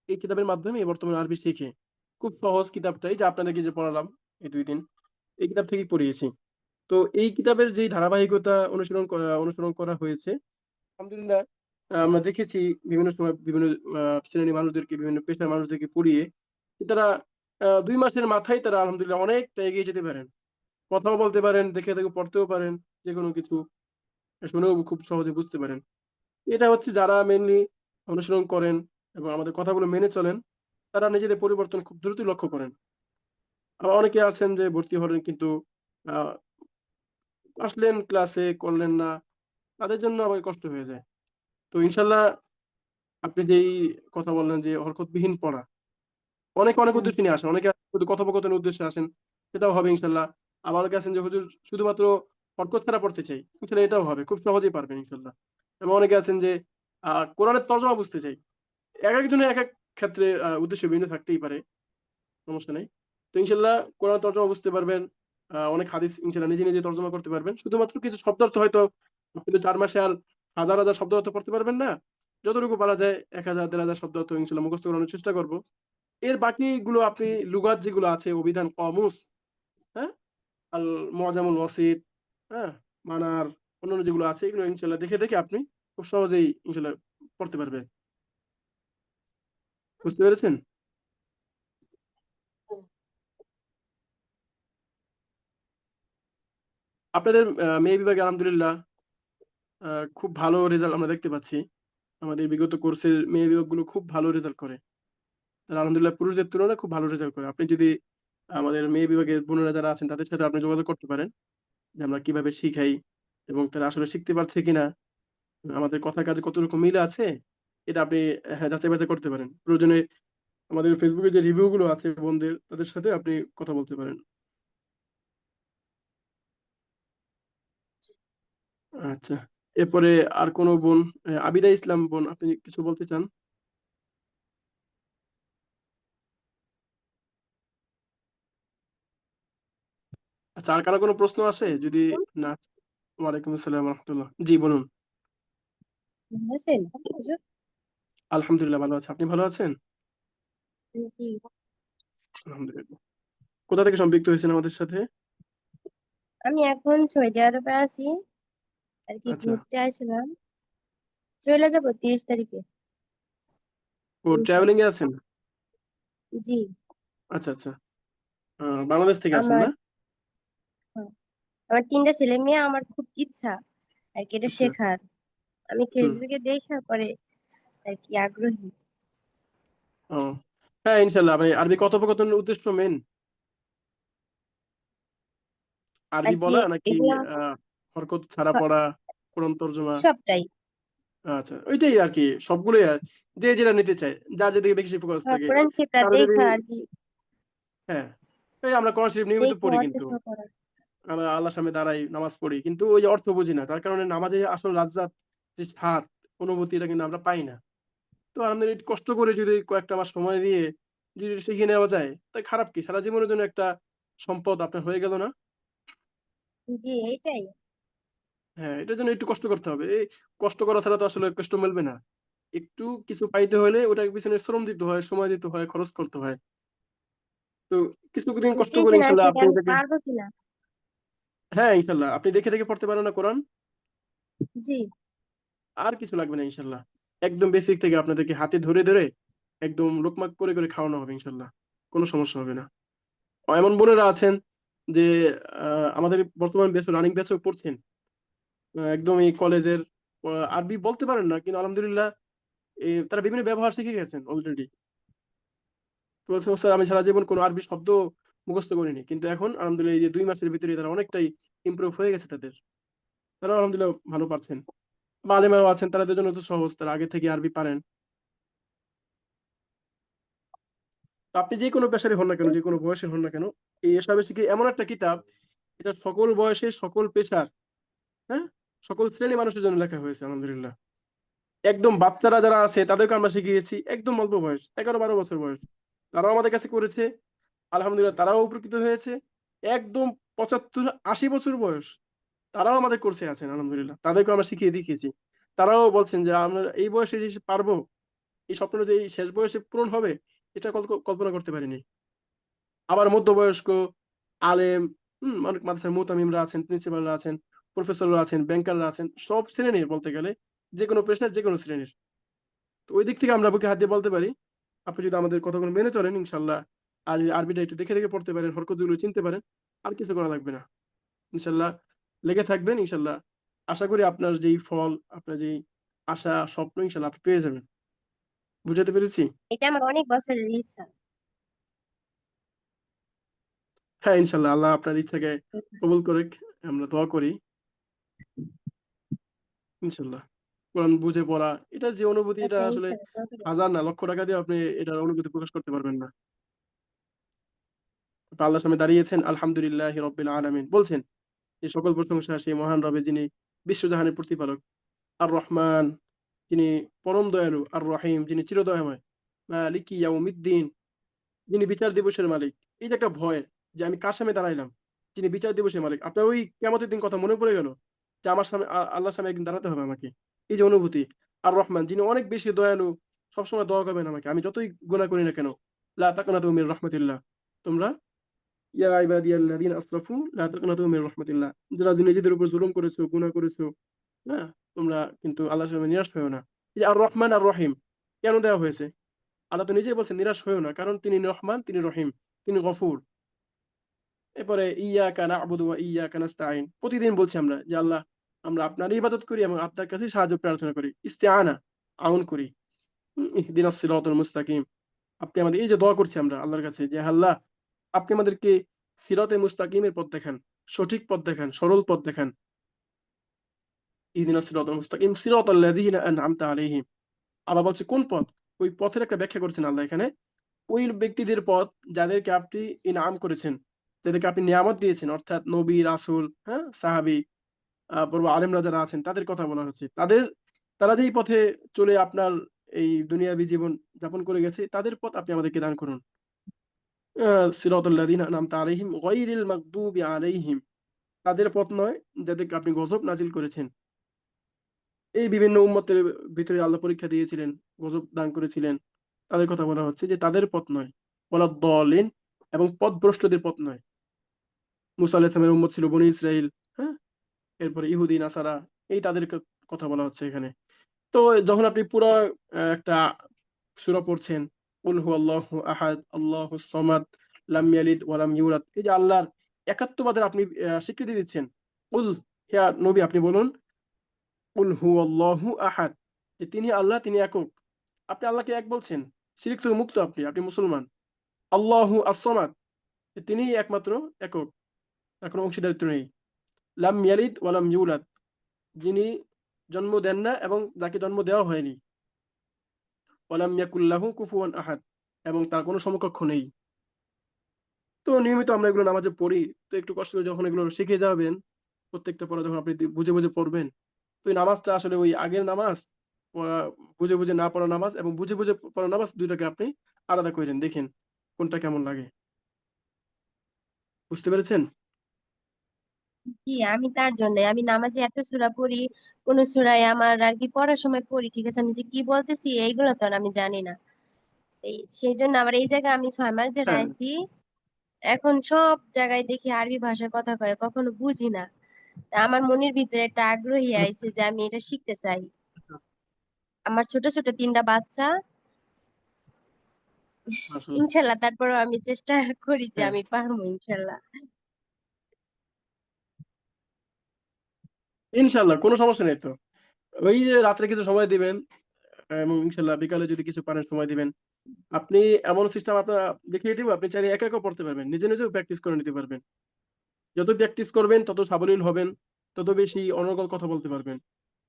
এই কিতাবের মাধ্যমে বর্তমানে আরবি শিখে। খুব সহজ কিতাবটাই যে আপনাদেরকে যে পড়ালাম এই 2 দিন, এই কিতাব থেকেই পড়িয়েছি। তো এই কিতাবের যে ধারাবাহিকতা অনুসরণ করা হয়েছে, আলহামদুলিল্লাহ আমরা দেখেছি বিভিন্ন সময় বিভিন্ন শ্রেণীর মানুষদেরকে, বিভিন্ন পেশার মানুষদেরকে পড়িয়ে তারা 2 মাসের মাথায় তারা আলহামদুলিল্লাহ অনেকটা এগিয়ে যেতে পারেন, কথাও বলতে পারেন, দেখে দেখে পড়তেও পারেন, যে কোনো কিছু শুনেও খুব সহজে বুঝতে পারেন। এটা হচ্ছে যারা মেনলি অনুসরণ করেন এবং আমাদের কথাগুলো মেনে চলেন, তারা নিজেদের পরিবর্তন খুব দ্রুতই লক্ষ্য করেন। আবার অনেকে আছেন যে ভর্তি হলেন কিন্তু আহ, আসলেন ক্লাসে করলেন না, তাদের জন্য আবার কষ্ট হয়ে যায়। তো ইনশাল্লাহ আপনি যেই কথা বললেন যে হরকতবিহীন পড়া, অনেক অনেক হুম। উদ্দেশ্য নিয়ে আসেন, অনেকে শুধু কথোপকথনের উদ্দেশ্যে আসেন, সেটাও হবে ইনশাল্লাহ। আবার অনেকে আছেন যে হুজুর শুধুমাত্র হরকত ছাড়া পড়তে চাই, ইনশাল্লাহ এটাও হবে, খুব সহজেই পারবেন ইনশাল্লাহ। এবং অনেকে আছেন যে কোরআনের তর্জমা বুঝতে চাই। এক একজনের এক এক ক্ষেত্রে উদ্দেশ্য ভিন্ন থাকতেই পারে, সমস্যা নেই। তো ইনশাল্লাহ কোরআন তর্জমা বুঝতে পারবেন, অনেক হাদিস ইনশাল্লাহ নিজে নিজে তর্জমা করতে পারবেন। শুধুমাত্র কিছু শব্দার্থ হয়তো আপনি তো 4 মাসে আর হাজার হাজার শব্দার্থ পড়তে পারবেন না, যতটুকু পারা যায় 1000 1500 শব্দার্থ ইনশাল্লাহ মুখস্থ করানোর চেষ্টা করব। এর বাকিগুলো আপনি লুগাত যেগুলো আছে, অভিধান, কামুস, হ্যাঁ, আল মুআজামুল ওয়াসিত, হ্যাঁ, মানার, অন্যান্য যেগুলো আছে এগুলো ইনশাল্লাহ দেখে দেখে আপনি খুব সহজেই ইনশাল্লাহ পড়তে পারবেন। বুঝতে পেরেছেন? আপনাদের মেয়ে বিভাগে আলহামদুলিল্লাহ খুব ভালো রেজাল্ট আমরা দেখতে পাচ্ছি। আমাদের বিগত কোর্সের মেয়ে বিভাগগুলো খুব ভালো রেজাল্ট করে, তারা আলহামদুলিল্লাহ পুরুষদের তুলনায় খুব ভালো রেজাল্ট করে। আপনি যদি আমাদের মেয়ে বিভাগের বোনেরা যারা আছেন তাদের সাথে আপনি যোগাযোগ করতে পারেন যে আমরা কিভাবে শিখাই এবং তারা আসলে শিখতে পারছে কিনা, আমাদের কথা কাজে কতটুকু মিল আছে, এটা আপনি হ্যাঁ যাচাই বাছাই করতে পারেন। প্রয়োজনে আমাদের ফেসবুকে যে রিভিউ গুলো আছে বোনদের, তাদের সাথে আপনি কথা বলতে পারেন। আচ্ছা, এরপরে আর কোনো বোন, আবিদা ইসলাম বোন, আপনি কিছু বলতে চান? আচ্ছা, আর কারো কোনো প্রশ্ন আছে যদি? না। ওয়ালাইকুম আসসালাম রহমতুল্লাহ, জি বলুন। ভালো আছেন হুজুর? আলহামদুলিল্লাহ ভালো আছে, আপনি ভালো আছেন? জি। আলহামদুলিল্লাহ। কোথা থেকে সম্পৃক্ত হয়েছেন আমাদের সাথে? আমি এখন সৌদি আরবে আছি আর কি, আচ্ছা, ঘুরতে আসছিলাম। চলে যাব 30 তারিখে ও ট্রাভেলিং ইনশাল্লাহ। এ আছেন? জি। আচ্ছা আচ্ছা, বাংলাদেশ থেকে আসেন আমার না? হ্যাঁ, আমার 3টা ছেলে মেয়ে, আমার খুব ইচ্ছা আর কি এটা আচ্ছা, শেখার। আমি হুম, ফেসবুকে দেখা পরে আর কি আগ্রহী। ও হ্যাঁ ইনশাল্লাহ। মানে আরবি কথোপকথনের উদ্দেশ্য মেন আর আরবি কি বলা নাকি এগুলা হরকত ছাড়া স- পড়া, কোরআন তর্জমা? সবটাই। আচ্ছা, ওইটাই আর কি, সবগুলোই যে যেটা নিতে চায়, যার যেদিকে বেশি ফোকাস হ্যাঁ, থাকে। কোরআন শিক্ষা কারো যদি, দেখা আর কি, হ্যাঁ, এই আমরা কোরআন শরীফ নিয়মিত দেখে পড়ি অর্থ কিন্তু সহ করা। আমরা আল্লাহর সামনে দাঁড়াই, নামাজ পড়ি, কিন্তু ওই যে অর্থ বুঝি না, তার কারণে নামাজে আসল লাজ্জাত, যে স্বাদ, অনুভূতি, এটা কিন্তু আমরা পাই না। তো আমাদের একটু কষ্ট করে যদি কয়েকটা মাস সময় দিয়ে যদি শিখে নেওয়া যায়, তাই খারাপ কি, সারা জীবনের জন্য একটা সম্পদ আপনার হয়ে গেল না? জি, এইটাই। হ্যাঁ, এটার জন্য একটু কষ্ট করতে হবে। এই কষ্ট করা ছাড়া তো আসলে কষ্ট মিলবে না। একটু কিছু পাইতে হলে ওটার পিছনে শ্রম দিতে হয়, সময় দিতে হয়, খরচ করতে হয়। তো কিছুদিন কষ্ট করে দেখি না ইনশাল্লাহ সেটা আপনি আমি এটাকে, পারবো কিনা। হ্যাঁ ইনশাল্লাহ আপনি দেখে দেখে পড়তে পারেন না কোরআন, জি। আর কিছু লাগবে না ইনশাল্লাহ। একদম বেসিক থেকে আপনাদেরকে হাতে ধরে ধরে একদম লোকমাক করে করে খাওয়ানো হবে ইনশাল্লাহ, কোনো সমস্যা হবে না। এমন বোনেরা আছেন যে আমাদের বর্তমান ব্যাচ, রানিং ব্যাচও পড়ছেন, একদম এই কলেজের, আরবি বলতে পারেন না কিন্তু আলহামদুলিল্লাহ তারা বিভিন্ন ব্যবহার শিখে গেছেন অলরেডি। তো বলছে, "স্যার আমি সারা জীবন কোনো আরবি শব্দ মুখস্থ করিনি, কিন্তু এখন আলহামদুলিল্লাহ এই যে 2 মাসের ভিতরে তারা অনেকটাই ইমপ্রুভ হয়ে গেছে তাদের, তারা আলহামদুলিল্লাহ ভালো পারছেন। আলেমাও আছেন, তাদের জন্য তো সহজ, তারা আগে থেকে আরবি পারেন। তো আপনি যে কোনো পেশারই হন না কেন, যে কোনো বয়সের হন না কেন, এই এসবে শিখে এমন একটা কিতাব, এটা সকল বয়সের, সকল পেশার, হ্যাঁ, সকল শ্রেণী মানুষের জন্য লেখা হয়েছে আলহামদুলিল্লাহ। একদম বাচ্চারা যারা আছে তাদেরকে আমরা শিখিয়েছি, একদম অল্প বয়স, 11-12 বছর বয়স, তারাও আমাদের কাছে করেছে, আলহামদুলিল্লাহ তারাও উপকৃত হয়েছে। একদম 75-80 বছর বয়স, তারাও আমাদের কোর্সে আছেন আলহামদুলিল্লাহ, তাদেরকে আমরা শিখিয়ে দেখিয়েছি। তারাও বলছেন যে আমরা এই বয়সে যে পারবো, এই স্বপ্নটা যে এই শেষ বয়সে পূরণ হবে, এটা কল্পনা করতে পারিনি। আবার মধ্যবয়স্ক আলেম, অনেক মাদ্রাসার মুতামিমরা আছেন, প্রিন্সিপালরা আছেন, প্রফেসররা আছেন, ব্যাংকাররা আছেন, সব শ্রেণীর বলতে গেলে, যে কোনো পেশার যে কোনো শ্রেণীর। তো ওই দিক থেকে আমরা বুকে হাত দিয়ে বলতে পারি, আপনি যদি আমাদের কথাগুলো মেনে চলেন ইনশাল্লাহ, আর যদি আরবিটা একটু দেখে দেখে পড়তে পারেন, হরকতগুলো চিনতে পারেন, আর কিছু করা লাগবে না ইনশাল্লাহ। লেগে থাকবেন ইনশাল্লাহ। আশা করি আপনার যেই ফল, আপনার যেই আশা স্বপ্ন, ইনশাল্লাহ আপনি পেয়ে যাবেন। বুঝাতে পেরেছি? এটা আমার অনেক বছরের ইচ্ছা। হ্যাঁ, ইনশাল্লাহ আল্লাহ আপনার ইচ্ছাকে কবুল করে, আমরা দোয়া করি ইনশাল্লাহ। কোরআন বুঝে পড়া, এটা যে অনুভূতি, এটা আচ্ছা, আসলে ইনশাআল্লাহ দোয়া করি। হাজার না লক্ষ টাকা দিয়ে আপনি এটার অনুভূতি প্রকাশ করতে পারবেন না। আপনি আল্লাহর সামনে দাঁড়িয়েছেন, আলহামদুলিল্লাহ রব্বিল আলামিন বলছেন, যে সকল প্রশংসা সেই মহান রবে, যিনি বিশ্বজাহানের প্রতিপালক। আর রহমান, যিনি পরম দয়ালু। আর রহিম, যিনি চিরদয়াময়। মালিকি ইয়াউমিদ্দিন, যিনি বিচার দিবসের মালিক। এই যে একটা ভয়, যে আমি কার সামনে দাঁড়াইলাম, যিনি বিচার দিবসের মালিক। আপনার ওই কিয়ামতের দিন কথা মনে পড়ে গেল, যে আমার সামনে আল্লাহর সামনে একদিন দাঁড়াতে হবে আমাকে। এই যে অনুভূতি। আর রহমান, যিনি অনেক বেশি দয়ালু, সবসময় দোয়া করবেন আমাকে, আমি যতই গুনাহ করি না কেন। লা তাকনাতু মির রাহমাতিল্লাহ, তোমরা ইয়া ইবাদিয়াল্লাযিনা আসরাফু লা তাকনাতু মির রাহমাতিল্লাহ, যারা নিজেদের উপর জুলুম করেছো, গুনাহ করেছো, হ্যাঁ, তোমরা কিন্তু আল্লাহর সামনে নিরাশ হয়েও না। এই যে আর রহমান আর রহিম কেন দেওয়া হয়েছে? আল্লাহ তো নিজেই বলছেন নিরাশ হয়েও না, কারণ তিনি রহমান, তিনি রহিম, তিনি গফুর। এরপরে ইয়াকা না'বুদু ওয়া ইয়াকা নাস্তাঈন, প্রতিদিন বলছি আমরা যে আল্লাহ, আমরা আপনার ইবাদত করি এবং আপনার কাছে সাহায্য প্রার্থনা করি, ইস্তিআনা, আউন করি। ইহদিনাস সিরাতাল মুস্তাকিম, আপনি আমাদের, এই যে দোয়া করছি আমরা আল্লাহর কাছে, যে আল্লাহ আপনি আমাদেরকে সিরাতে মুস্তাকিমের পথ দেখান, সঠিক পথ দেখান, সরল পথ দেখান। ইহদিনাস সিরাতাল মুস্তাকিম সিরাতাল লাযিনা আন'আমতা আলাইহিম। আবার বলছে কোন পথ? ওই পথের একটা ব্যাখ্যা করেছেন আল্লাহ এখানে। ওই ব্যক্তিদের পথ যাদেরকে আপনি ইনআম করেছেন, যাদেরকে আপনি নিয়ামত দিয়েছেন, অর্থাৎ নবী, রাসূল, হ্যাঁ, সাহাবী, বড় আলেমরা যারা আছেন, তাদের কথা বলা হচ্ছে। তারা যেই পথে চলে আপনার এই দুনিয়াবী জীবন যাপন করে গেছে, তাদের পথ আপনি আমাদেরকে দান করুন। সিরাতাল লাযিনা আন'আমতা আলাইহিম গায়রিল মাগদুবি আলাইহিম, তাদের পথ নয় যাদেরকে আপনি গজব নাজিল করেছেন। এই বিভিন্ন উম্মতের ভিতরে আল্লাহ পরীক্ষা দিয়েছিলেন, গজব দান করেছিলেন, তাদের কথা বলা হচ্ছে, যে তাদের পথ নয়। বলা দলিন, এবং পথভ্রষ্টদের পথ নয়। মুসা আলাইহিস সালামের উম্মত ছিল বনী ইসরাইল, হ্যাঁ, এরপরে ইহুদি, নাসারা, এই তাদের কথা বলা হচ্ছে এখানে। তো যখন আপনি পুরা একটা সূরা পড়ছেন, কুল হুয়াল্লাহু আহাদ আল্লাহুস সামাদ লাম ইয়ালিদ ওয়া লাম ইউলাদ, এই যে আল্লাহর একাত্মবাদের আপনি স্বীকৃতি দিচ্ছেন। কুল, হে নবী আপনি বলুন, কুল হুয়াল্লাহু আহাদ, যে তিনি আল্লাহ, তিনি একক। আপনি আল্লাহকে এক বলছেন, শিরক থেকে মুক্ত, আপনি মুসলমান। আল্লাহু আস-সামাদ, যে তিনিই একমাত্র একক, তার কোনো অংশীদারিত্ব নেই। লাম ইয়ালিদ ওয়া লাম ইউলাদ, যিনি জন্ম দেন না এবং যাকে জন্ম দেওয়া হয়নি। ওয়া লাম ইয়াকুল লাহু কুফুয়ান আহাদ, এবং তার কোনো সমকক্ষ নেই। তো নিয়মিত আমরা এগুলো নামাজে পড়ি। তো একটু কষ্ট করে যখন এগুলো শিখে যাবেন, প্রত্যেকটা পড়া যখন আপনি বুঝে বুঝে পড়বেন, তো এই নামাজটা আসলে ওই আগের নামাজ, পড়া বুঝে বুঝে না পড়া নামাজ এবং বুঝে বুঝে পড়া নামাজ, দুইটাকে আপনি আলাদা করেন, দেখেন কোনটা কেমন লাগে। বুঝতে পেরেছেন? জি, আমি তার জন্য আমি নামাজে এত সূরা পড়ি, কোন সূরায় আমার আর কি পড়ার সময় পড়ি, ঠিক আছে, আমি যে কি বলতেছি এইগুলো তো আর আমি জানি না। সেই জন্য আবার এই জায়গায় আমি 6 মাস ধরে হ্যাঁ। আইছি। এখন সব জায়গায় দেখি আরবি ভাষায় কথা কয়, কখনো বুঝি না। তা আমার মনের ভিতরে একটা আগ্রহী আইছে যে আমি এটা শিখতে চাই। আচ্ছা, আচ্ছা। আমার ছোট ছোট 3টা বাচ্চা, আসলে ইনশাল্লাহ তারপরও আমি চেষ্টা করি যে হ্যাঁ, আমি পারবো ইনশাল্লাহ। ইনশাল্লাহ কোনো সমস্যা নেই তো। ওই যে রাত্রে কিছু সময় দিবেন, এবং ইনশাল্লাহ বিকালে যদি কিছু পারেন সময় দিবেন। আপনি এমন সিস্টেম আপনার দেখিয়ে দিব, আপনি চাইলে একা একা পড়তে পারবেন, নিজে নিজেও প্র্যাকটিস করে নিতে পারবেন। যত প্র্যাকটিস করবেন তত সাবলীল হবেন, তত বেশি অনর্গল কথা বলতে পারবেন।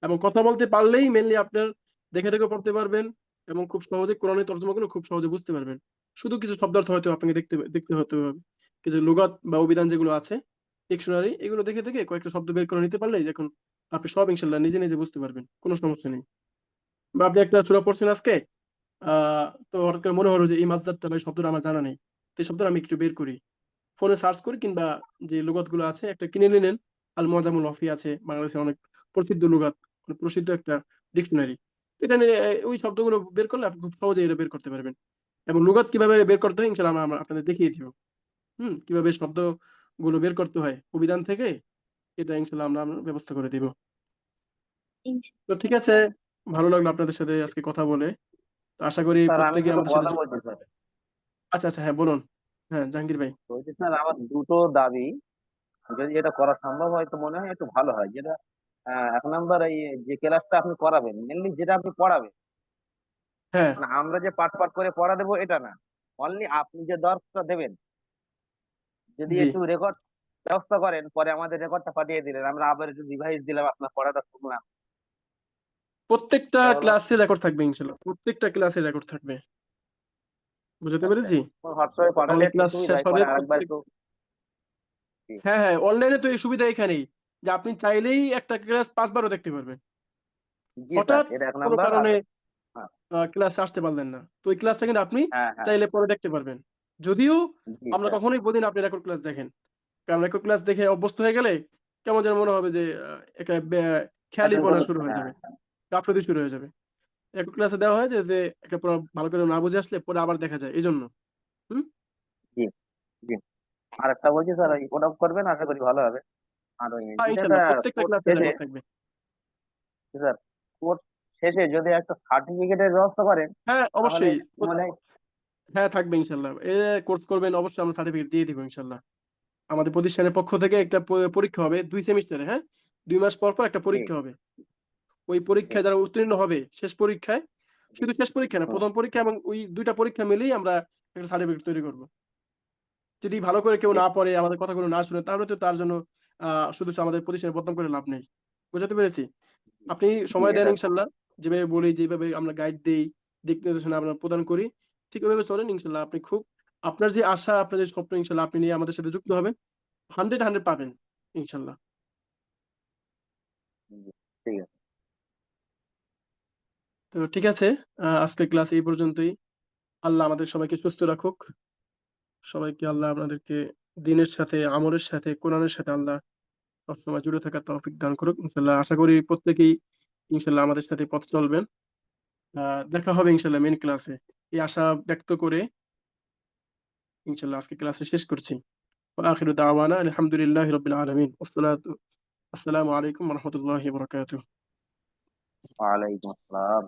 এবং কথা বলতে পারলেই মেনলি আপনার দেখে দেখে পড়তে পারবেন, এবং খুব সহজে কোরআনের তর্জমাগুলো খুব সহজে বুঝতে পারবেন। শুধু কিছু শব্দার্থ হয়তো আপনাকে দেখতে দেখতে হতে হবে, কিছু লুগাত বা অভিধান যেগুলো আছে, ডিকশনারি, এগুলো দেখে দেখে কয়েকটা শব্দ বের করে নিতে পারলেই দেখুন আপনি সব ইনশাল্লাহ নিজে নিজে বুঝতে পারবেন, কোনো সমস্যা নেই। বা আপনি একটা সূরা পড়ছেন আজকে, তো হঠাৎ করে মনে হলো যে এই মাসদারটা বা এই শব্দটা আমার জানা নেই, তো এই শব্দটা আমি একটু বের করি, ফোনে সার্চ করি, কিংবা যে লুগাত গুলো আছে একটা কিনে নিলেন। আল মুআজামুল লফি আছে, বাংলাদেশের অনেক প্রসিদ্ধ লুগাত, অনেক প্রসিদ্ধ একটা ডিকশনারি। এটা নিয়ে ওই শব্দগুলো বের করলে আপনি খুব সহজেই এটা বের করতে পারবেন। এবং লুগাত কিভাবে বের করতে হয় ইনশাআল্লাহ আমরা আপনাদের দেখিয়ে দিব। কিভাবে শব্দগুলো বের করতে হয় অভিধান থেকে, এটা ইনশাআল্লাহ আমরা ব্যবস্থা করে দিব। তো ঠিক আছে, ভালো লাগলো আপনাদের সাথে আজকে কথা বলে। তো আশা করি স্যার আমি প্রত্যেকে দুটো আমাদের সাথে কথা বলছি স্যার। আচ্ছা আচ্ছা, হ্যাঁ বলুন। হ্যাঁ জাহাঙ্গীর ভাই। বলছি স্যার আমার দুটো দাবি, যদি এটা করা সম্ভব হয় তো মনে হয় একটু ভালো হয়। যেটা এক নাম্বার, এই যে ক্লাসটা আপনি করাবেন, মেনলি যেটা আপনি পড়াবেন, হ্যাঁ মানে আমরা যে পাঠ পাঠ করে পড়া দেবো এটা না, অনলি আপনি যে দর্শটা দেবেন, যদি জি, একটু রেকর্ড ব্যবস্থা করেন, পরে আমাদের রেকর্ডটা পাঠিয়ে দিলেন, আমরা আবার একটু রিভাইজ দিলাম, আপনার পড়াটা শুনলাম। প্রত্যেকটা এটা হলো ক্লাসে রেকর্ড থাকবে ইনশাআল্লাহ, প্রত্যেকটা ক্লাসে রেকর্ড থাকবে। বুঝতে আচ্ছা, পেরেছি? হোয়াটসঅ্যাপে পাঠালে আমাদের একটু ক্লাস সুবিধা শেষ হয়, হবে পরে আরেকবার প্রত্যেক। একটু। জি হ্যাঁ হ্যাঁ, অনলাইনে তো এই সুবিধা এখানেই যে আপনি চাইলেই একটা ক্লাস 5 বারও দেখতে পারবেন। জি স্যার, হঠাৎ এটা এক কোনো নাম্বার। আর কারণে হ্যাঁ ক্লাসে আসতে পারলেন না, তো ওই ক্লাসটা কিন্তু আপনি হ্যাঁ হ্যাঁ, চাইলে পরে দেখতে পারবেন। যদিও জি আমরা স্যার। কখনোই বলি না আপনি রেকর্ড ক্লাস দেখেন, কারণ রেকর্ড ক্লাস দেখে অভ্যস্ত হয়ে গেলে কেমন যেন মনে হবে যে একটা অ্যাটেন্ড খেয়ালিপনা করুন, শুরু হয়ে হ্যাঁ যাবে, হ্যাঁ, গাফলতি শুরু হয়ে যাবে। রেকর্ড ক্লাসে দেওয়া হয় যে একটা পুরো ভালো করে না বুঝে আসলে পরে আবার দেখা যায়, এই জন্য। হুম। জি জি। আর একটা বলছি স্যার, ওই ওটা করবেন, আশা করি ভালো হবে। আর ওই হ্যাঁ যেটা ইনশাল্লাহ প্রত্যেকটা কোর্স ক্লাসে শেষে, রেকর্ড থাকবে। স্যার কোর্স শেষে যদি একটা সার্টিফিকেটের ব্যবস্থা করেন, হ্যাঁ তাহলে অবশ্যই। মানে হ্যাঁ থাকবে ইনশাল্লাহ, কোর্স করবেন অবশ্যই আমরা সার্টিফিকেট দিয়ে দিব ইনশাল্লাহ। আমাদের প্রতিষ্ঠানের পক্ষ থেকে একটা পরীক্ষা হবে 2 সেমিস্টারে, হ্যাঁ 2 মাস পর পর একটা জি পরীক্ষা হবে। ওই জি পরীক্ষায় যারা উত্তীর্ণ হবে শেষ পরীক্ষায়, জি, শুধু শেষ পরীক্ষা না, হুম, প্রথম পরীক্ষা এবং ওই 2টা পরীক্ষা মিলেই আমরা একটা সার্টিফিকেট তৈরি করব। যদি ভালো করে কেউ জি না পড়ে, আমাদের কথাগুলো না শুনে, তাহলে তো তার জন্য শুধু আমাদের প্রতিষ্ঠানে বদনাম করে লাভ নেই। বুঝাতে পেরেছি? আপনি জি, সময় দেন এটা ইনশাল্লাহ, যেভাবে বলি, যেভাবে আমরা গাইড দেই, দিক নির্দেশনা আমরা প্রদান করি, ঠিক ওইভাবে চলেন ইনশাল্লাহ। আপনি খুব, আপনার যে আশা, আপনার যে স্বপ্ন, ইনশাল্লাহ আপনি নিয়ে আমাদের সাথে যুক্ত হবেন, 100 পাবেন ইনশাল্লাহ। জি, ঠিক আছে। তো ঠিক আছে, আজকের ক্লাস এই পর্যন্তই। আল্লাহ আমাদের সবাইকে সুস্থ রাখুক। সবাইকে আল্লাহ আপনাদেরকে দিনের সাথে, আমলের সাথে, কোরআনের সাথে আল্লাহ সবসময় জুড়ে থাকার তৌফিক দান করুক ইনশাল্লাহ। আশা করি প্রত্যেকেই ইনশাল্লাহ আমাদের সাথে পথ চলবেন। দেখা হবে ইনশাল্লাহ মেন ক্লাসে, এই আশা ব্যক্ত করে ইনশাল্লাহ আজকে ক্লাসে শেষ করছি। وآخر دعوانا الحمد لله رب العالمين والصلاة السلام عليكم ورحمة الله وبركاته. ওয়ালাইকুম আসসালাম।